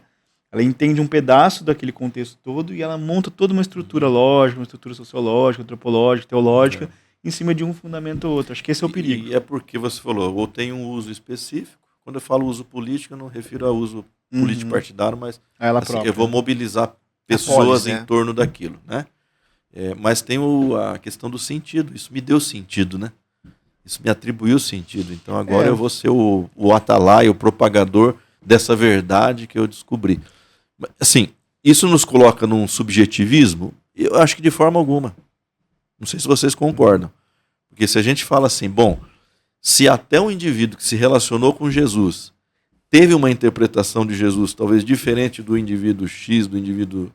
ela entende um pedaço daquele contexto todo e ela monta toda uma estrutura lógica, uma estrutura sociológica, antropológica, teológica, em cima de um fundamento ou outro. Acho que esse é o perigo.
E é porque você falou, ou tem um uso específico. Quando eu falo uso político, eu não refiro a uso político partidário, mas assim, eu vou mobilizar pessoas em torno daquilo, né? Mas tem a questão do sentido. Isso me deu sentido, né? Isso me atribuiu sentido. Então agora eu vou ser o atalaia, o propagador dessa verdade que eu descobri. Assim, isso nos coloca num subjetivismo? Eu acho que de forma alguma. Não sei se vocês concordam. Porque se a gente fala assim, bom, se até um indivíduo que se relacionou com Jesus teve uma interpretação de Jesus talvez diferente do indivíduo X, do indivíduo...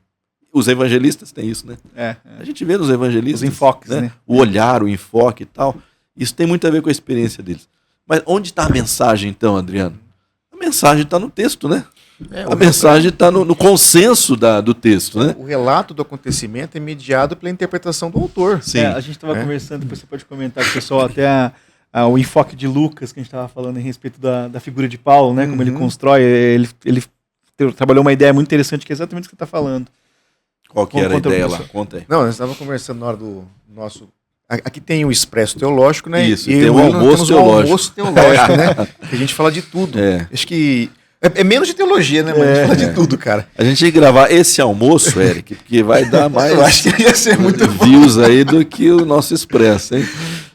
Os evangelistas têm isso, né? A gente vê nos evangelistas...
Os enfoques, né?
O olhar, o enfoque e tal. Isso tem muito a ver com a experiência deles. Mas onde está a mensagem, então, Adriano? A mensagem está no texto, né? A mensagem está no consenso do texto, né?
O relato do acontecimento é mediado pela interpretação do autor.
Sim. A gente estava conversando, depois você pode comentar com o pessoal, até o enfoque de Lucas, que a gente estava falando a respeito da figura de Paulo, né? Como ele constrói. Ele trabalhou uma ideia muito interessante, que é exatamente o que você está falando.
Qual que era a ideia lá? Conta aí.
Não, nós estávamos conversando na hora do nosso... Aqui tem o Expresso Teológico, né?
Isso,
e
tem o Almoço Teológico.
Almoço Teológico, né? Que a gente fala de tudo. Acho que é menos de teologia, né? Mas a gente fala de tudo, cara.
A gente tem que gravar esse almoço, Eric, porque vai dar mais
Eu acho que ia ser muito
views aí do que o nosso Expresso, hein?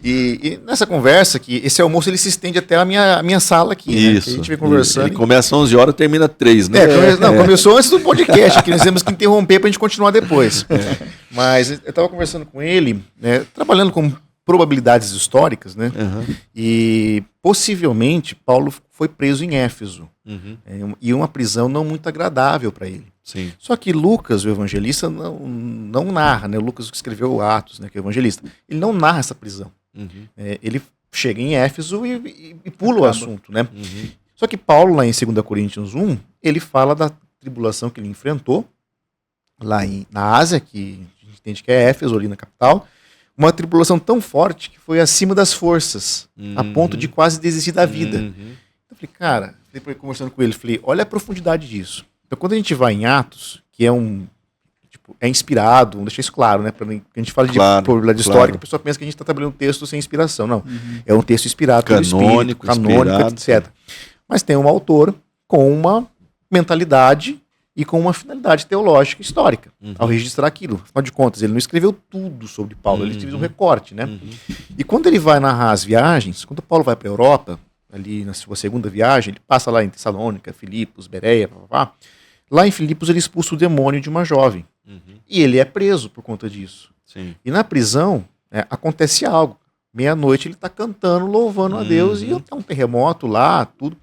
E nessa conversa, que esse almoço ele se estende até a minha sala aqui,
Isso.
Né? A gente vem conversando.
Ele começa às 11 horas, termina 3, né?
Começou antes do podcast, que nós temos que interromper pra gente continuar depois. Mas eu estava conversando com ele, né, trabalhando com probabilidades históricas, né? E possivelmente Paulo foi preso em Éfeso. E uma prisão não muito agradável para ele.
Sim.
Só que Lucas, o evangelista, não narra, né? O Lucas que escreveu Atos, né, que é o evangelista, ele não narra essa prisão. Ele chega em Éfeso e pula o assunto, né? Só que Paulo, lá em 2 Coríntios 1, ele fala da tribulação que ele enfrentou lá na Ásia, que a gente entende que é Éfeso, ali na capital, uma tribulação tão forte que foi acima das forças, a ponto de quase desistir da vida. Eu falei, cara, conversando com ele, falei, olha a profundidade disso. Então, quando a gente vai em Atos, que é é inspirado, vamos deixar isso claro, né? Quando a gente fala de probabilidade histórica, a pessoa pensa que a gente está trabalhando um texto sem inspiração. Não. É um texto inspirado pelo Espírito, canônico, etc. Mas tem um autor com uma mentalidade e com uma finalidade teológica histórica ao registrar aquilo. Afinal de contas, ele não escreveu tudo sobre Paulo, ele escreveu um recorte, né? E quando ele vai narrar as viagens, quando Paulo vai para a Europa, ali na sua segunda viagem, ele passa lá em Tessalônica, Filipos, Bereia, lá em Filipos ele expulsa o demônio de uma jovem. E ele é preso por conta disso.
Sim.
E na prisão, acontece algo. Meia-noite ele está cantando, louvando a Deus, e tem um terremoto lá, tudo.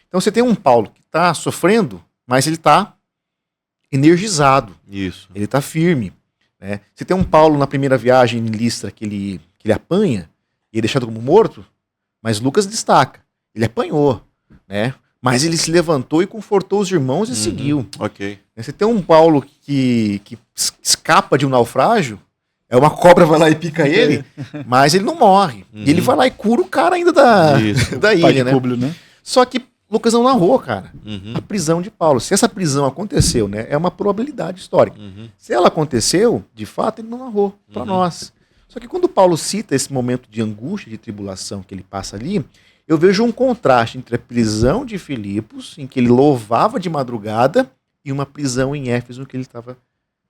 Então você tem um Paulo que está sofrendo, mas ele está energizado.
Isso.
Ele está firme. Né? Você tem um Paulo na primeira viagem em Listra que ele apanha e é deixado como morto, mas Lucas destaca. Ele apanhou, né? Mas ele se levantou e confortou os irmãos e seguiu.
Ok.
Você tem um Paulo que escapa de um naufrágio, uma cobra vai lá e pica ele, mas ele não morre. E ele vai lá e cura o cara ainda da ilha, né?
Público, né?
Só que Lucas não narrou, cara, a prisão de Paulo. Se essa prisão aconteceu, né, é uma probabilidade histórica. Se ela aconteceu, de fato, ele não narrou para nós. Só que quando Paulo cita esse momento de angústia, de tribulação que ele passa ali, eu vejo um contraste entre a prisão de Filipos, em que ele louvava de madrugada, e uma prisão em Éfeso, em que ele estava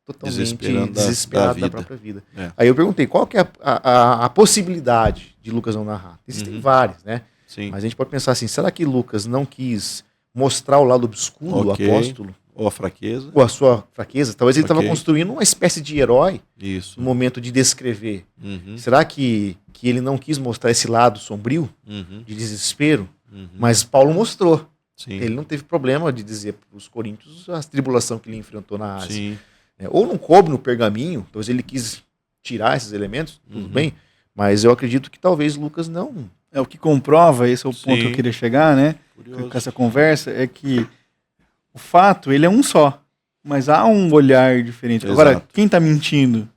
totalmente desesperado da própria vida. Aí eu perguntei, qual que é a possibilidade de Lucas não narrar? Existem várias, né?
Sim.
Mas a gente pode pensar assim, será que Lucas não quis mostrar o lado obscuro do apóstolo?
Ou a fraqueza.
Ou a sua fraqueza? Talvez ele estava construindo uma espécie de herói no momento de descrever. Será que ele não quis mostrar esse lado sombrio, de desespero? Mas Paulo mostrou.
Sim.
Ele não teve problema de dizer para os coríntios a tribulação que ele enfrentou na Ásia. Sim. Ou não coube no pergaminho, talvez ele quis tirar esses elementos, tudo bem, mas eu acredito que talvez Lucas não...
O que comprova, esse é o ponto que eu queria chegar, né? Com essa conversa, é que o fato, ele é um só, mas há um olhar diferente.
Exato.
Agora, quem está mentindo?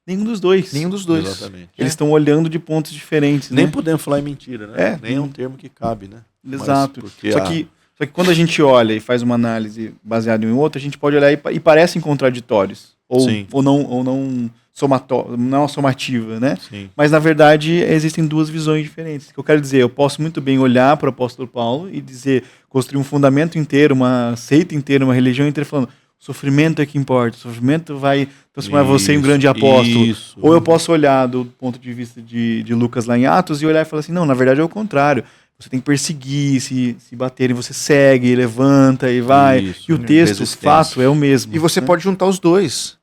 Nenhum dos dois.
Nenhum dos dois.
Exatamente.
Eles estão olhando de pontos diferentes,
Nem
né?
podemos falar em mentira, né? Nem é um termo que cabe, né?
Exato. Só que quando a gente olha e faz uma análise baseada em outro, a gente pode olhar e parecem contraditórios. Ou não somativa, né?
Sim.
Mas, na verdade, existem duas visões diferentes. O que eu quero dizer, eu posso muito bem olhar para o apóstolo Paulo e dizer, construir um fundamento inteiro, uma seita inteira, uma religião inteira, falando, o sofrimento é que importa, o sofrimento vai transformar você em um grande apóstolo. Ou eu posso olhar do ponto de vista de Lucas lá em Atos e olhar e falar assim, não, na verdade é o contrário. Você tem que perseguir, se baterem, você segue, levanta e vai. E o texto, o fato, é o mesmo.
E você pode juntar os dois.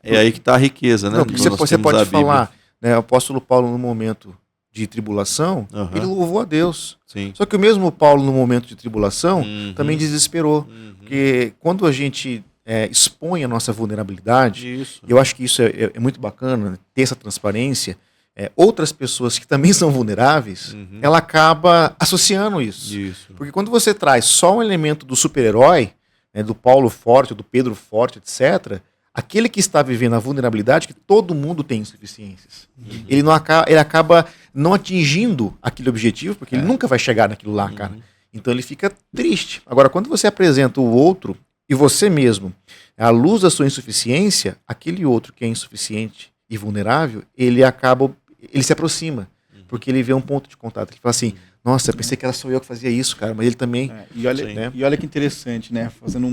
É aí que está a riqueza, né?
Não, porque você pode falar, né, o apóstolo Paulo no momento de tribulação, ele louvou a Deus.
Sim.
Só que o mesmo Paulo no momento de tribulação também desesperou. Porque quando a gente expõe a nossa vulnerabilidade, eu acho que isso é muito bacana, né, ter essa transparência, outras pessoas que também são vulneráveis, ela acaba associando isso. Porque quando você traz só um elemento do super-herói, né, do Paulo forte, do Pedro forte, etc., aquele que está vivendo a vulnerabilidade, que todo mundo tem insuficiências. Ele acaba não atingindo aquele objetivo, porque ele nunca vai chegar naquilo lá, cara. Então ele fica triste. Agora, quando você apresenta o outro e você mesmo, à luz da sua insuficiência, aquele outro que é insuficiente e vulnerável, ele acaba ele se aproxima, porque ele vê um ponto de contato. Ele fala assim, nossa, eu pensei que era só eu que fazia isso, cara, mas ele também...
E olha que interessante, né? Fazendo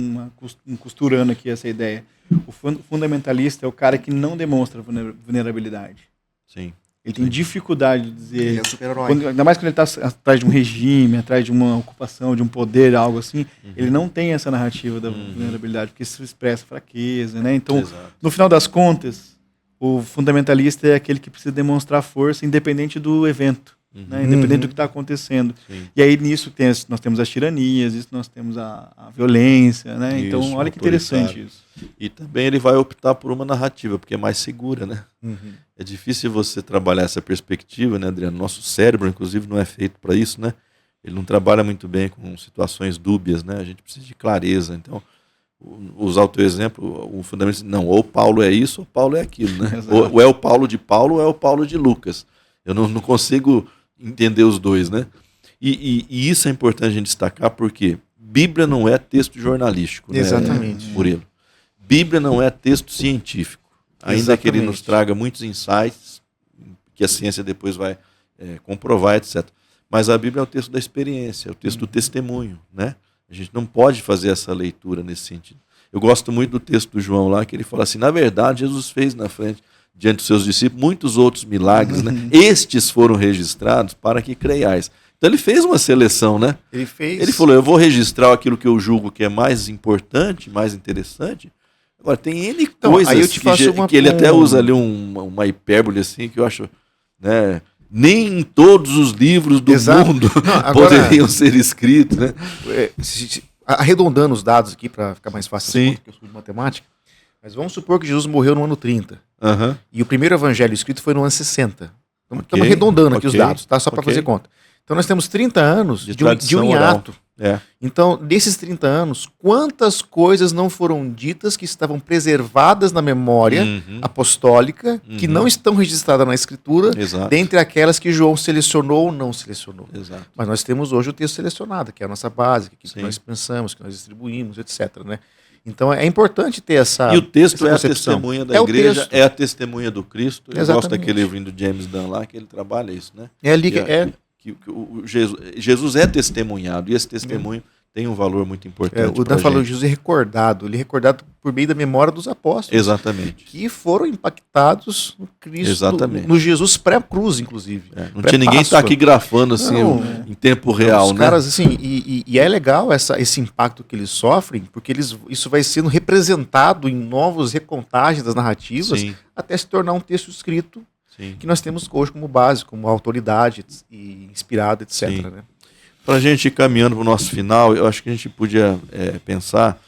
costurando aqui essa ideia. O fundamentalista é o cara que não demonstra vulnerabilidade.
Sim.
Ele tem dificuldade de dizer...
Ele é um super-herói.
Ainda mais quando ele está atrás de um regime, atrás de uma ocupação, de um poder, algo assim, ele não tem essa narrativa da vulnerabilidade, porque isso expressa fraqueza, né? Então, no final das contas, o fundamentalista é aquele que precisa demonstrar força independente do evento, né? Independente do que está acontecendo.
Sim.
E aí nisso nós temos as tiranias, isso nós temos a violência, né? Então,
Isso,
olha que interessante isso.
E também ele vai optar por uma narrativa, porque é mais segura, né? É difícil você trabalhar essa perspectiva, né, Adriano? Nosso cérebro, inclusive, não é feito para isso, né? Ele não trabalha muito bem com situações dúbias, né? A gente precisa de clareza. Então, usar o teu exemplo, o fundamento, não, ou Paulo é isso, ou Paulo é aquilo, né? Ou é o Paulo de Paulo, ou é o Paulo de Lucas. Eu não consigo entender os dois, né? E isso é importante a gente destacar, porque Bíblia não é texto jornalístico, né?
Exatamente.
Murilo. Bíblia não é texto científico, ainda que ele nos traga muitos insights, que a ciência depois vai comprovar, etc. Mas a Bíblia é o texto da experiência, é o texto do testemunho, né? A gente não pode fazer essa leitura nesse sentido. Eu gosto muito do texto do João lá, que ele fala assim, na verdade, Jesus fez na frente, diante dos seus discípulos, muitos outros milagres, né? Estes foram registrados para que creiais. Então ele fez uma seleção, né? Ele falou, eu vou registrar aquilo que eu julgo que é mais importante, mais interessante. Agora, tem N coisas
aí eu te faço
que ele até usa ali uma hipérbole assim, que eu acho, né? Nem todos os livros do mundo poderiam ser escritos, né?
Arredondando os dados aqui para ficar mais fácil, porque eu sou de matemática, mas vamos supor que Jesus morreu no ano 30. E o primeiro evangelho escrito foi no ano 60. Então, estamos arredondando aqui os dados, tá? Só para fazer conta. Então nós temos 30 anos de um hiato. Então, desses 30 anos, quantas coisas não foram ditas que estavam preservadas na memória apostólica, que não estão registradas na Escritura, dentre aquelas que João selecionou ou não selecionou. Mas nós temos hoje o texto selecionado, que é a nossa base, que nós pensamos, que nós distribuímos, etc. Né? Então é importante ter essa.
E o texto é a testemunha da igreja, é a testemunha do Cristo. Eu gosto daquele livrinho do James Dunn lá, que ele trabalha isso, né? Que Jesus é testemunhado, e esse testemunho tem um valor muito importante.
O Dan falou, Jesus é recordado, ele é recordado por meio da memória dos apóstolos.
Exatamente.
Que foram impactados no Cristo, no Jesus pré-cruz, inclusive.
Não tinha ninguém que está aqui grafando assim em tempo real,
os caras, assim, e é legal esse impacto que eles sofrem, porque isso vai sendo representado em novas recontagens das narrativas, até se tornar um texto escrito que nós temos hoje como base, como autoridade e inspirado, etc. Né?
Para a gente ir caminhando para o nosso final, eu acho que a gente podia pensar,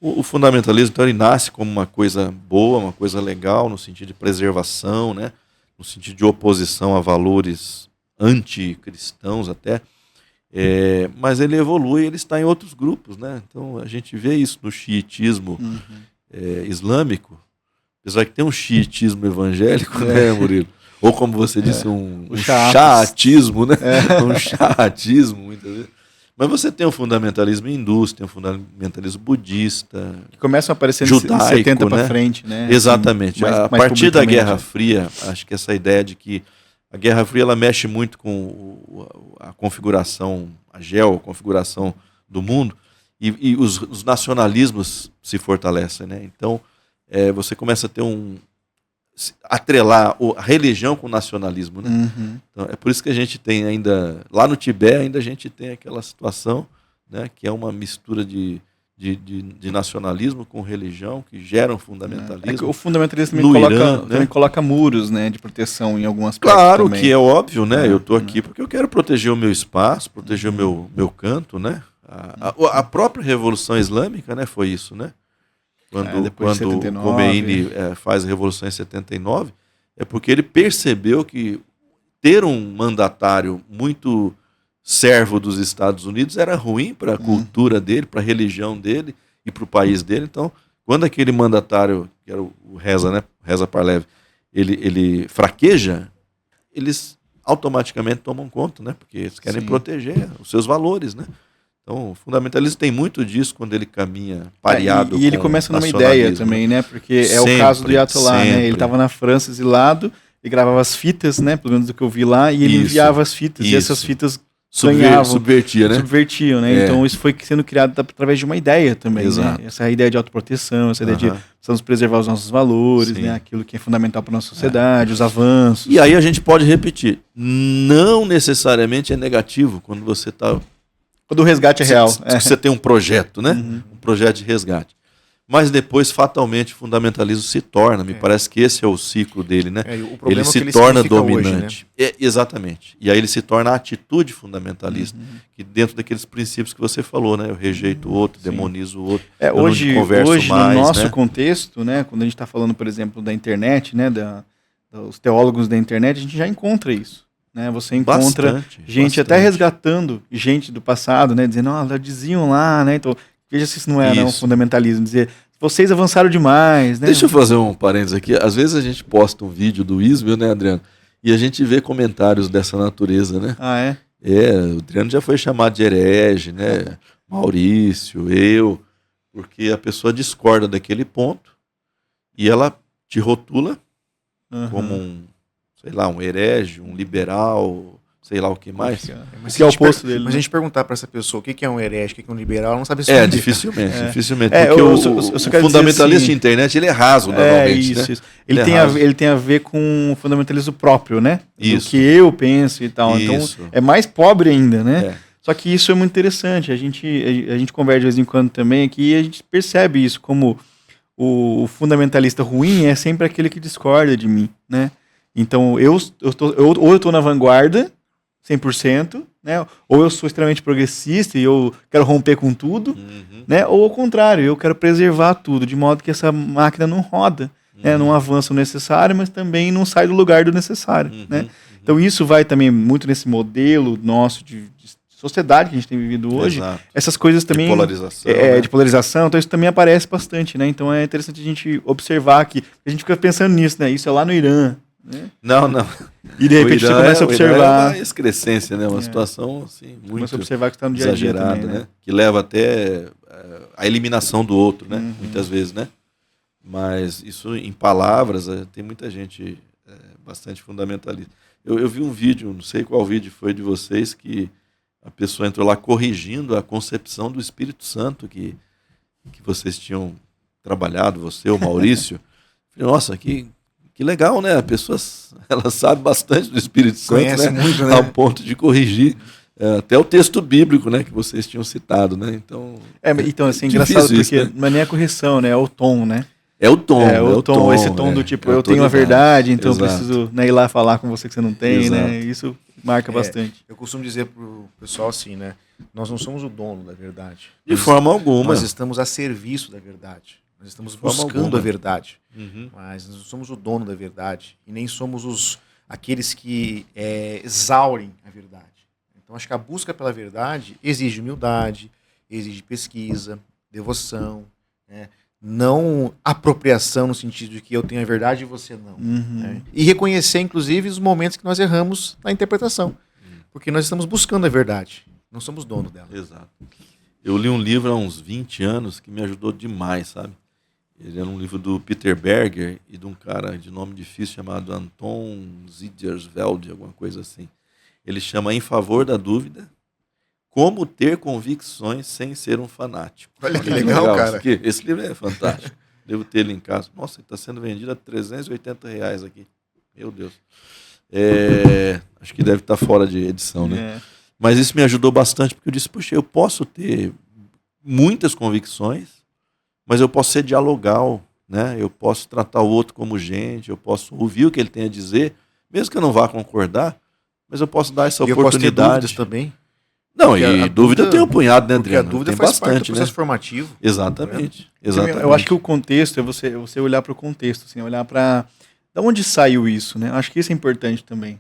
o fundamentalismo, então, ele nasce como uma coisa boa, uma coisa legal, no sentido de preservação, né? No sentido de oposição a valores anticristãos até, mas ele evolui, ele está em outros grupos, né? Então a gente vê isso no xiitismo islâmico, apesar que tem um xiitismo evangélico, né, Murilo? Ou como você disse, um chaatismo, né? Um chaatismo, muitas vezes. Mas você tem o fundamentalismo hindu, tem o fundamentalismo budista,
que começam a aparecer
judaico,
em 70
né?
para frente, né?
Exatamente.
Assim,
a partir da Guerra Fria, acho que essa ideia de que a Guerra Fria ela mexe muito com a configuração, a geoconfiguração do mundo, e os nacionalismos se fortalecem, né? Então, você começa a ter atrelar a religião com o nacionalismo, né? Então, é por isso que a gente tem ainda, lá no Tibete, a gente tem aquela situação, né, que é uma mistura de nacionalismo com religião, que gera um fundamentalismo.
O fundamentalismo também coloca muros, né, de proteção em algumas partes.
Claro
também.
Que é óbvio, né? Eu estou aqui porque eu quero proteger o meu espaço, proteger o meu canto, né? A própria Revolução Islâmica, né, foi isso, né? Quando Khomeini faz a Revolução em 79, é porque ele percebeu que ter um mandatário muito servo dos Estados Unidos era ruim para a cultura dele, para a religião dele e para o país dele. Então, quando aquele mandatário, que era o Reza, né? Reza Pahlavi, ele fraqueja, eles automaticamente tomam conta, né? Porque eles querem proteger os seus valores, né? Então, o fundamentalismo tem muito disso quando ele caminha pareado
e ele começa numa ideia também, né? Porque é o caso do Ayatollah, né? Ele estava na França exilado, ele gravava as fitas, né? Pelo menos do que eu vi lá, e ele
Isso,
enviava as fitas, e essas
isso.
fitas ganhavam,
Subvertia, né?
subvertiam, né?
É.
Então isso foi sendo criado através de uma ideia também,
Exato.
né? Essa ideia de autoproteção, essa ideia de
Aham.
precisamos preservar os nossos valores,
Sim.
né? Aquilo que é fundamental para nossa sociedade, os avanços.
E aí a gente pode repetir, não necessariamente é negativo quando você está...
Quando o resgate é real.
Você tem um projeto, né?
Uhum.
Um projeto de resgate. Mas depois, fatalmente, o fundamentalismo se torna, me parece que esse é o ciclo dele, né?
O problema
Ele
é que
se
ele
torna
significa hoje,
dominante. Exatamente. E aí ele se torna a atitude fundamentalista, que dentro daqueles princípios que você falou, né? Eu rejeito o outro, demonizo o outro. eu não
Hoje
converso mais,
no nosso
né?
contexto, né? Quando a gente está falando, por exemplo, da internet, né? Dos teólogos da internet, a gente já encontra isso. Né? Você encontra
Bastante,
gente até resgatando gente do passado, né? Dizendo, elas diziam lá, né? Então, veja se isso não é um fundamentalismo, dizer, vocês avançaram demais, né?
Deixa eu fazer um parênteses aqui. Às vezes a gente posta um vídeo do Isbel, né, Adriano? E a gente vê comentários dessa natureza, né?
Ah, é?
O Adriano já foi chamado de herege, né? Maurício, eu, porque a pessoa discorda daquele ponto e ela te rotula como sei lá, um herege, um liberal, sei lá o que mais.
Mas
que é o oposto dele.
Mas
né?
a gente perguntar para essa pessoa o que é um herege, o que é um liberal, ela não sabe responder.
Dificilmente.
É,
Porque o fundamentalista
assim,
de internet, ele é raso normalmente,
isso,
né?
isso. Ele tem a ver com o fundamentalismo próprio, né?
Isso.
O que eu penso e tal.
Isso.
Então, é mais pobre ainda, né?
É.
Só que isso é muito interessante. A gente conversa de vez em quando também aqui e a gente percebe isso como o fundamentalista ruim é sempre aquele que discorda de mim, né? Então, ou eu estou na vanguarda, 100%, né? Ou eu sou extremamente progressista e eu quero romper com tudo, né? Ou ao contrário, eu quero preservar tudo, de modo que essa máquina não roda, né? Não avança o necessário, mas também não sai do lugar do necessário, né? Então, isso vai também muito nesse modelo nosso de sociedade que a gente tem vivido hoje.
Exato.
Essas coisas também...
De polarização. Né?
De polarização, então isso também aparece bastante, né? Então é interessante a gente observar que a gente fica pensando nisso, né? Isso é lá no Irã, né?
Não.
E de repente você começa a observar...
É uma excrescência, né? Uma situação assim, muito
começa a observar que está no dia a dia
exagerada,
também,
né? Que leva até a eliminação do outro, né? Muitas vezes, né? Mas isso, em palavras, tem muita gente bastante fundamentalista. Eu vi um vídeo, não sei qual vídeo foi de vocês, que a pessoa entrou lá corrigindo a concepção do Espírito Santo que vocês tinham trabalhado, você, o Maurício. Falei, nossa, que legal, né? A pessoa ela sabe bastante do Espírito Santo,
conhece
né?
muito, né?
Ao ponto de corrigir até o texto bíblico, né? Que vocês tinham citado, né? Então,
então assim, engraçado porque né? Não é nem a correção, né? É o tom, né?
É o tom.
O tom, esse tom do tipo, eu tenho a verdade, então eu preciso ir lá falar com você que você não tem,
Exato.
né? Isso marca bastante.
Eu costumo dizer pro pessoal assim, né? Nós não somos o dono da verdade.
De forma alguma.
Nós estamos a serviço da verdade. Nós estamos buscando a verdade. Mas nós não somos o dono da verdade. E nem somos aqueles que exaurem a verdade. Então acho que a busca pela verdade exige humildade, exige pesquisa, devoção, né? Não apropriação no sentido de que eu tenho a verdade e você não. Né? E reconhecer, inclusive, os momentos que nós erramos na interpretação. Porque nós estamos buscando a verdade. Não somos dono dela.
Exato. Eu li um livro há uns 20 anos que me ajudou demais, sabe? Ele era um livro do Peter Berger e de um cara de nome difícil chamado Anton Zidersveld, alguma coisa assim. Ele chama Em Favor da Dúvida, Como Ter Convicções Sem Ser um Fanático.
Olha que legal, cara.
Esse livro é fantástico. Devo ter ele em casa. Nossa, ele está sendo vendido a R$380 aqui. Meu Deus. Acho que deve estar fora de edição, né? Mas isso me ajudou bastante, porque eu disse, puxa, eu posso ter muitas convicções, mas eu posso ser dialogal, né? Eu posso tratar o outro como gente, eu posso ouvir o que ele tem a dizer, mesmo que eu não vá concordar, mas eu posso dar essa oportunidade.
Eu posso ter dúvidas também.
Não, porque e dúvida tem um punhado, né,
Adriano?
Porque
a dúvida
tem
faz
bastante,
parte do processo
né?
formativo.
Exatamente. Exatamente.
Eu acho que o contexto é você olhar para o contexto, assim, olhar para de onde saiu isso, né? Eu acho que isso é importante também.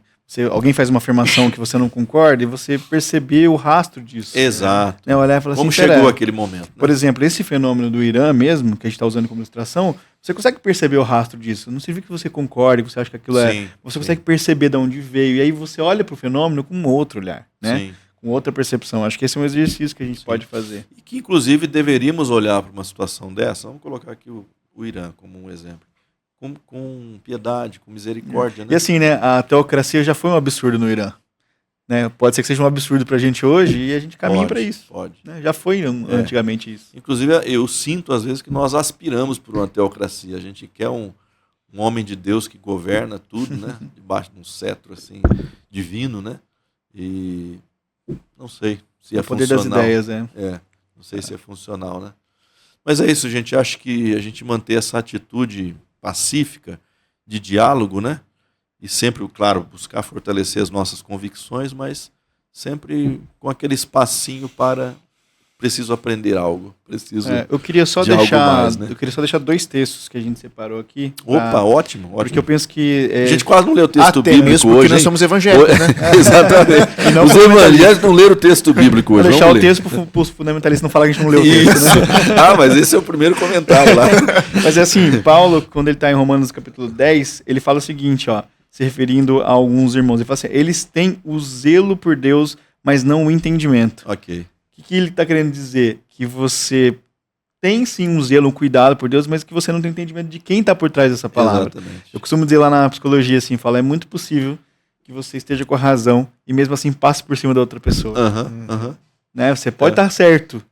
Alguém faz uma afirmação que você não concorda e você perceber o rastro disso.
Exato.
Né? Olhar e falar
Como
assim,
chegou aquele momento. Né?
Por exemplo, esse fenômeno do Irã mesmo, que a gente está usando como ilustração, você consegue perceber o rastro disso. Não significa que você concorde, que você acha que aquilo Você consegue perceber de onde veio. E aí você olha para o fenômeno com um outro olhar, né?
Sim.
Com outra percepção. Acho que esse é um exercício que a gente pode fazer.
E que, inclusive, deveríamos olhar para uma situação dessa. Vamos colocar aqui o Irã como um exemplo. com piedade, com misericórdia. Né?
E assim, né, a teocracia já foi um absurdo no Irã. Né? Pode ser que seja um absurdo pra gente hoje e a gente caminha para isso.
Pode.
Né? Já foi antigamente isso.
Inclusive, eu sinto às vezes que nós aspiramos por uma teocracia. A gente quer um homem de Deus que governa tudo, né? Debaixo de um cetro assim, divino, né? E não sei se é
O poder
funcional.
das ideias,
Não sei se é funcional, né? Mas é isso, gente. Acho que a gente manter essa atitude pacífica de diálogo, né? E sempre, claro, buscar fortalecer as nossas convicções, mas sempre com aquele espacinho para preciso aprender algo, preciso
eu queria só
de algo
deixar,
mais, né?
eu queria só deixar 2 textos que a gente separou aqui.
Opa, ótimo.
Porque eu penso que
A gente quase não leu o texto
Até
bíblico
mesmo porque
hoje,
nós
hein?
somos evangélicos, né?
Exatamente.
não
Os evangélicos não leram o texto bíblico
vou
hoje.
deixar
Vamos
o
ler.
texto para os fundamentalistas não falar que a gente não leu o texto.
Isso.
Né?
Mas esse é o primeiro comentário lá.
Mas é assim, Paulo, quando ele está em Romanos capítulo 10, ele fala o seguinte, ó, se referindo a alguns irmãos, ele fala assim, eles têm o zelo por Deus, mas não o entendimento.
Ok.
O que ele está querendo dizer? Que você tem sim um zelo, um cuidado por Deus, mas que você não tem entendimento de quem está por trás dessa palavra.
Exatamente.
Eu costumo dizer lá na psicologia, assim, é muito possível que você esteja com a razão e mesmo assim passe por cima da outra pessoa.
Aham.
Né? Você pode estar certo.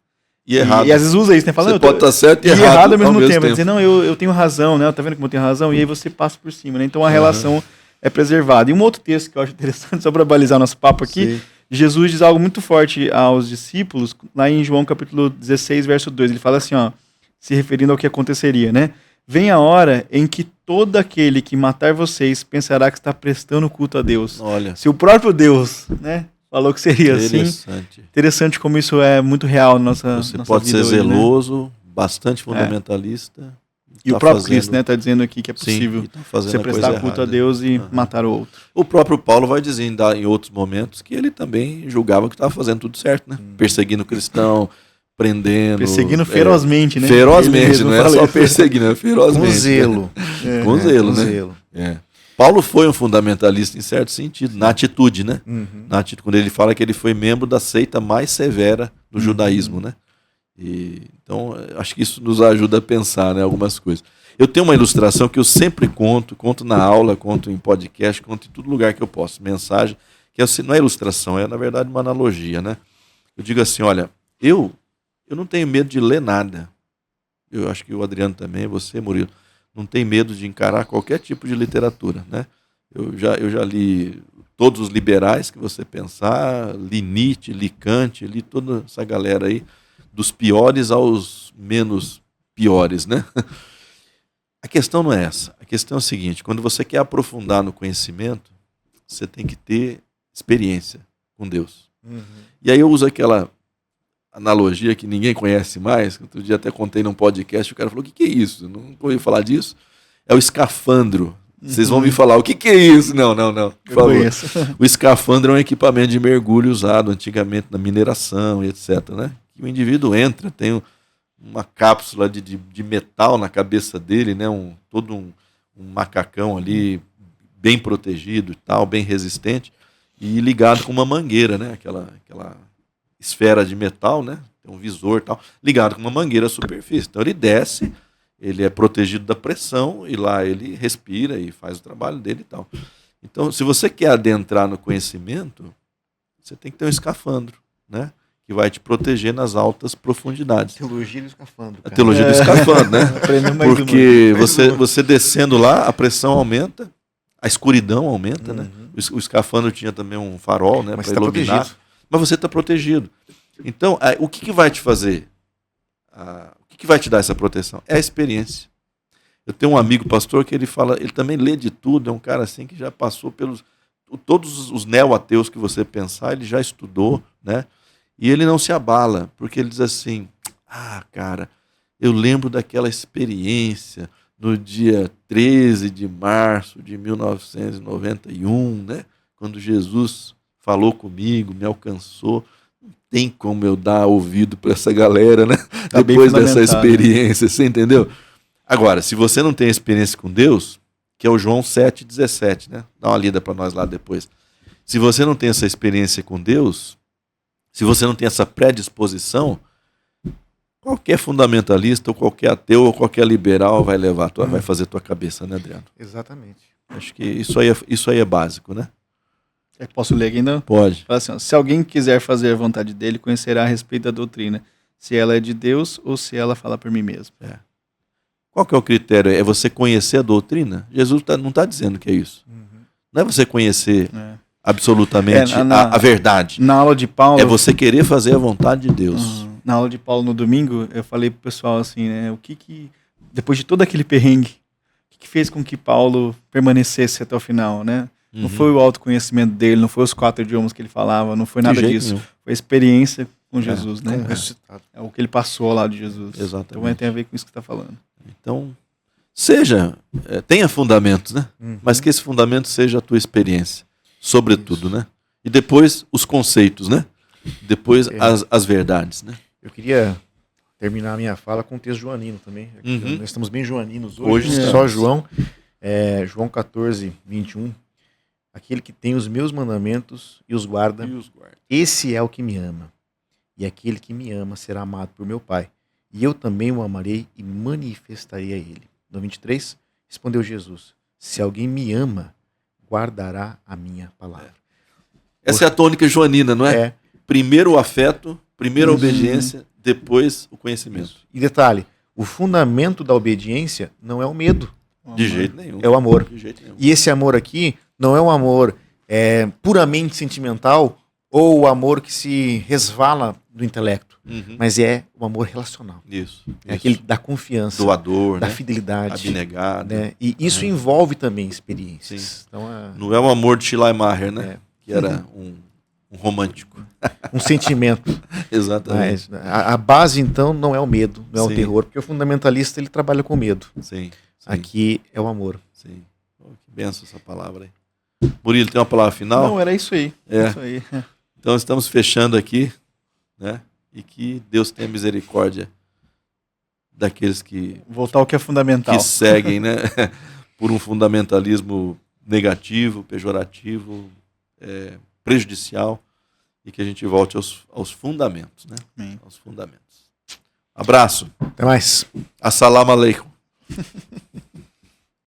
E errado.
E às vezes usa isso, né? Fala,
Você pode estar certo e
e errado ao mesmo tempo.
tempo.
Dizer, não, eu tenho razão, né? Tá vendo como eu tenho razão? E aí você passa por cima, né? Então a relação é preservada. E um outro texto que eu acho interessante, só para balizar nosso papo aqui,
Sim.
Jesus diz algo muito forte aos discípulos, lá em João capítulo 16, verso 2. Ele fala assim, ó, se referindo ao que aconteceria, né? Vem a hora em que todo aquele que matar vocês pensará que está prestando culto a Deus.
Olha,
Se o próprio Deus, né, falou que seria assim,
interessante.
interessante como isso é muito real na nossa
Você
nossa
pode
vida
ser
hoje, né?
zeloso, bastante fundamentalista.
E o próprio Cristo, né, tá dizendo aqui que é possível
Sim, tá fazendo
você
a coisa
prestar culto a
errada.
Deus e matar o outro.
O próprio Paulo vai dizer em outros momentos que ele também julgava que estava fazendo tudo certo, né? Perseguindo o cristão, prendendo.
Perseguindo ferozmente, né? Ele
Ferozmente,
mesmo
não é
fala
só
isso.
perseguindo, é ferozmente.
Com zelo.
Com zelo,
com
né?
zelo.
É. Paulo foi um fundamentalista em certo sentido, na atitude, né? Na atitude, quando ele fala que ele foi membro da seita mais severa do judaísmo, né? E, então, acho que isso nos ajuda a pensar, né, algumas coisas. Eu tenho uma ilustração que eu sempre conto na aula, conto em podcast, conto em todo lugar que eu posso, mensagem, que assim, não é ilustração, é na verdade uma analogia, né? Eu digo assim, olha, eu não tenho medo de ler nada. Eu acho que o Adriano também, você, Murilo, não tem medo de encarar qualquer tipo de literatura, né? Eu já li todos os liberais que você pensar, li Nietzsche, li Kant, li toda essa galera aí, dos piores aos menos piores, né? A questão não é essa. A questão é o seguinte, quando você quer aprofundar no conhecimento, você tem que ter experiência com Deus. E aí eu uso aquela analogia que ninguém conhece mais, que outro dia até contei num podcast, o cara falou, o que é isso? Eu não ouvi falar disso. É o escafandro. Vocês vão me falar, o que é isso? Não, por favor.
Conheço.
O escafandro é um equipamento de mergulho usado antigamente na mineração e etc, né? Que o indivíduo entra, tem uma cápsula de metal na cabeça dele, né? Todo um macacão ali bem protegido e tal, bem resistente, e ligado com uma mangueira, né? Aquela esfera de metal, né? Tem um visor e tal, ligado com uma mangueira à superfície. Então ele desce, ele é protegido da pressão e lá ele respira e faz o trabalho dele e tal. Então, se você quer adentrar no conhecimento, você tem que ter um escafandro, né? Que vai te proteger nas altas profundidades.
Teologia do escafandro.
A teologia do escafandro, né?
Aprendeu mais
Porque você descendo lá, a pressão aumenta, a escuridão aumenta, né? O escafandro tinha também um farol, né?
Mas
Para
tá
iluminar.
protegido.
Mas você está protegido. Então, o que vai te fazer? O que vai te dar essa proteção? É a experiência. Eu tenho um amigo pastor que ele fala, ele também lê de tudo, é um cara assim que já passou pelos todos os neo-ateus que você pensar, ele já estudou, né? E ele não se abala, porque ele diz assim, cara, eu lembro daquela experiência no dia 13 de março de 1991, né? Quando Jesus falou comigo, me alcançou. Não tem como eu dar ouvido para essa galera, né?
Tá bem
depois dessa
fundamentado,
experiência, você entendeu? Agora, se você não tem experiência com Deus, que é o João 7,17, né? Dá uma lida para nós lá depois. Se você não tem essa experiência com Deus, se você não tem essa predisposição, qualquer fundamentalista, ou qualquer ateu, ou qualquer liberal vai levar, vai fazer tua cabeça, né, Adriano?
Exatamente.
Acho que isso aí é básico, né?
Posso ler aqui ainda?
Pode.
Fala assim, ó, se alguém quiser fazer a vontade dele, conhecerá a respeito da doutrina, se ela é de Deus ou se ela fala por mim mesmo.
Qual que é o critério? É você conhecer a doutrina? Jesus não está dizendo que é isso. Não é você conhecer absolutamente a verdade.
Na aula de Paulo...
É você querer fazer a vontade de Deus.
Na aula de Paulo no domingo, eu falei pro pessoal assim, né? Depois de todo aquele perrengue, o que fez com que Paulo permanecesse até o final, né? Não foi o autoconhecimento dele, não foi os 4 idiomas que ele falava, não foi nada disso.
Nenhum.
Foi a experiência com Jesus, né?
Ressuscitado.
É o que ele passou ao lado de Jesus.
Exatamente.
Então tem a ver com isso que você está falando.
Então, tenha fundamentos, né? Mas que esse fundamento seja a tua experiência, sobretudo, né? E depois os conceitos, né? Depois as verdades, né?
Eu queria terminar a minha fala com o texto joanino também. Nós estamos bem joaninos hoje.
Hoje
Só João. João 14, 21. Aquele que tem os meus mandamentos e os guarda, esse é o que me ama. E aquele que me ama será amado por meu Pai. E eu também o amarei e manifestarei a ele. No 23, respondeu Jesus: se alguém me ama, guardará a minha palavra.
Essa é a tônica joanina, não é? Primeiro o afeto, primeiro a obediência, depois o conhecimento.
E detalhe, o fundamento da obediência não é o medo.
De jeito nenhum.
É o amor.
De jeito nenhum.
E esse amor aqui não é um amor puramente sentimental ou o amor que se resvala do intelecto, mas é o amor relacional.
Isso.
Aquele da confiança,
doador,
da
né?
fidelidade,
abnegado.
né? E isso envolve também experiências.
Sim.
Então,
Não é o amor de Schleiermacher, né? Que era um romântico.
um sentimento.
Exatamente.
Mas a base, então, não é o medo, não é
Sim.
o terror, porque o fundamentalista ele trabalha com medo.
Sim.
Aqui é o amor.
Sim. Oh, que benção essa palavra aí. Murilo, tem uma palavra final?
Não, era isso aí. Isso aí.
Então estamos fechando aqui, né? E que Deus tenha misericórdia daqueles que
Voltar ao que é fundamental.
seguem, né? Por um fundamentalismo negativo, pejorativo, prejudicial, e que a gente volte aos fundamentos, né?
Amém.
Aos fundamentos. Abraço.
Até mais.
Assalamu alaikum.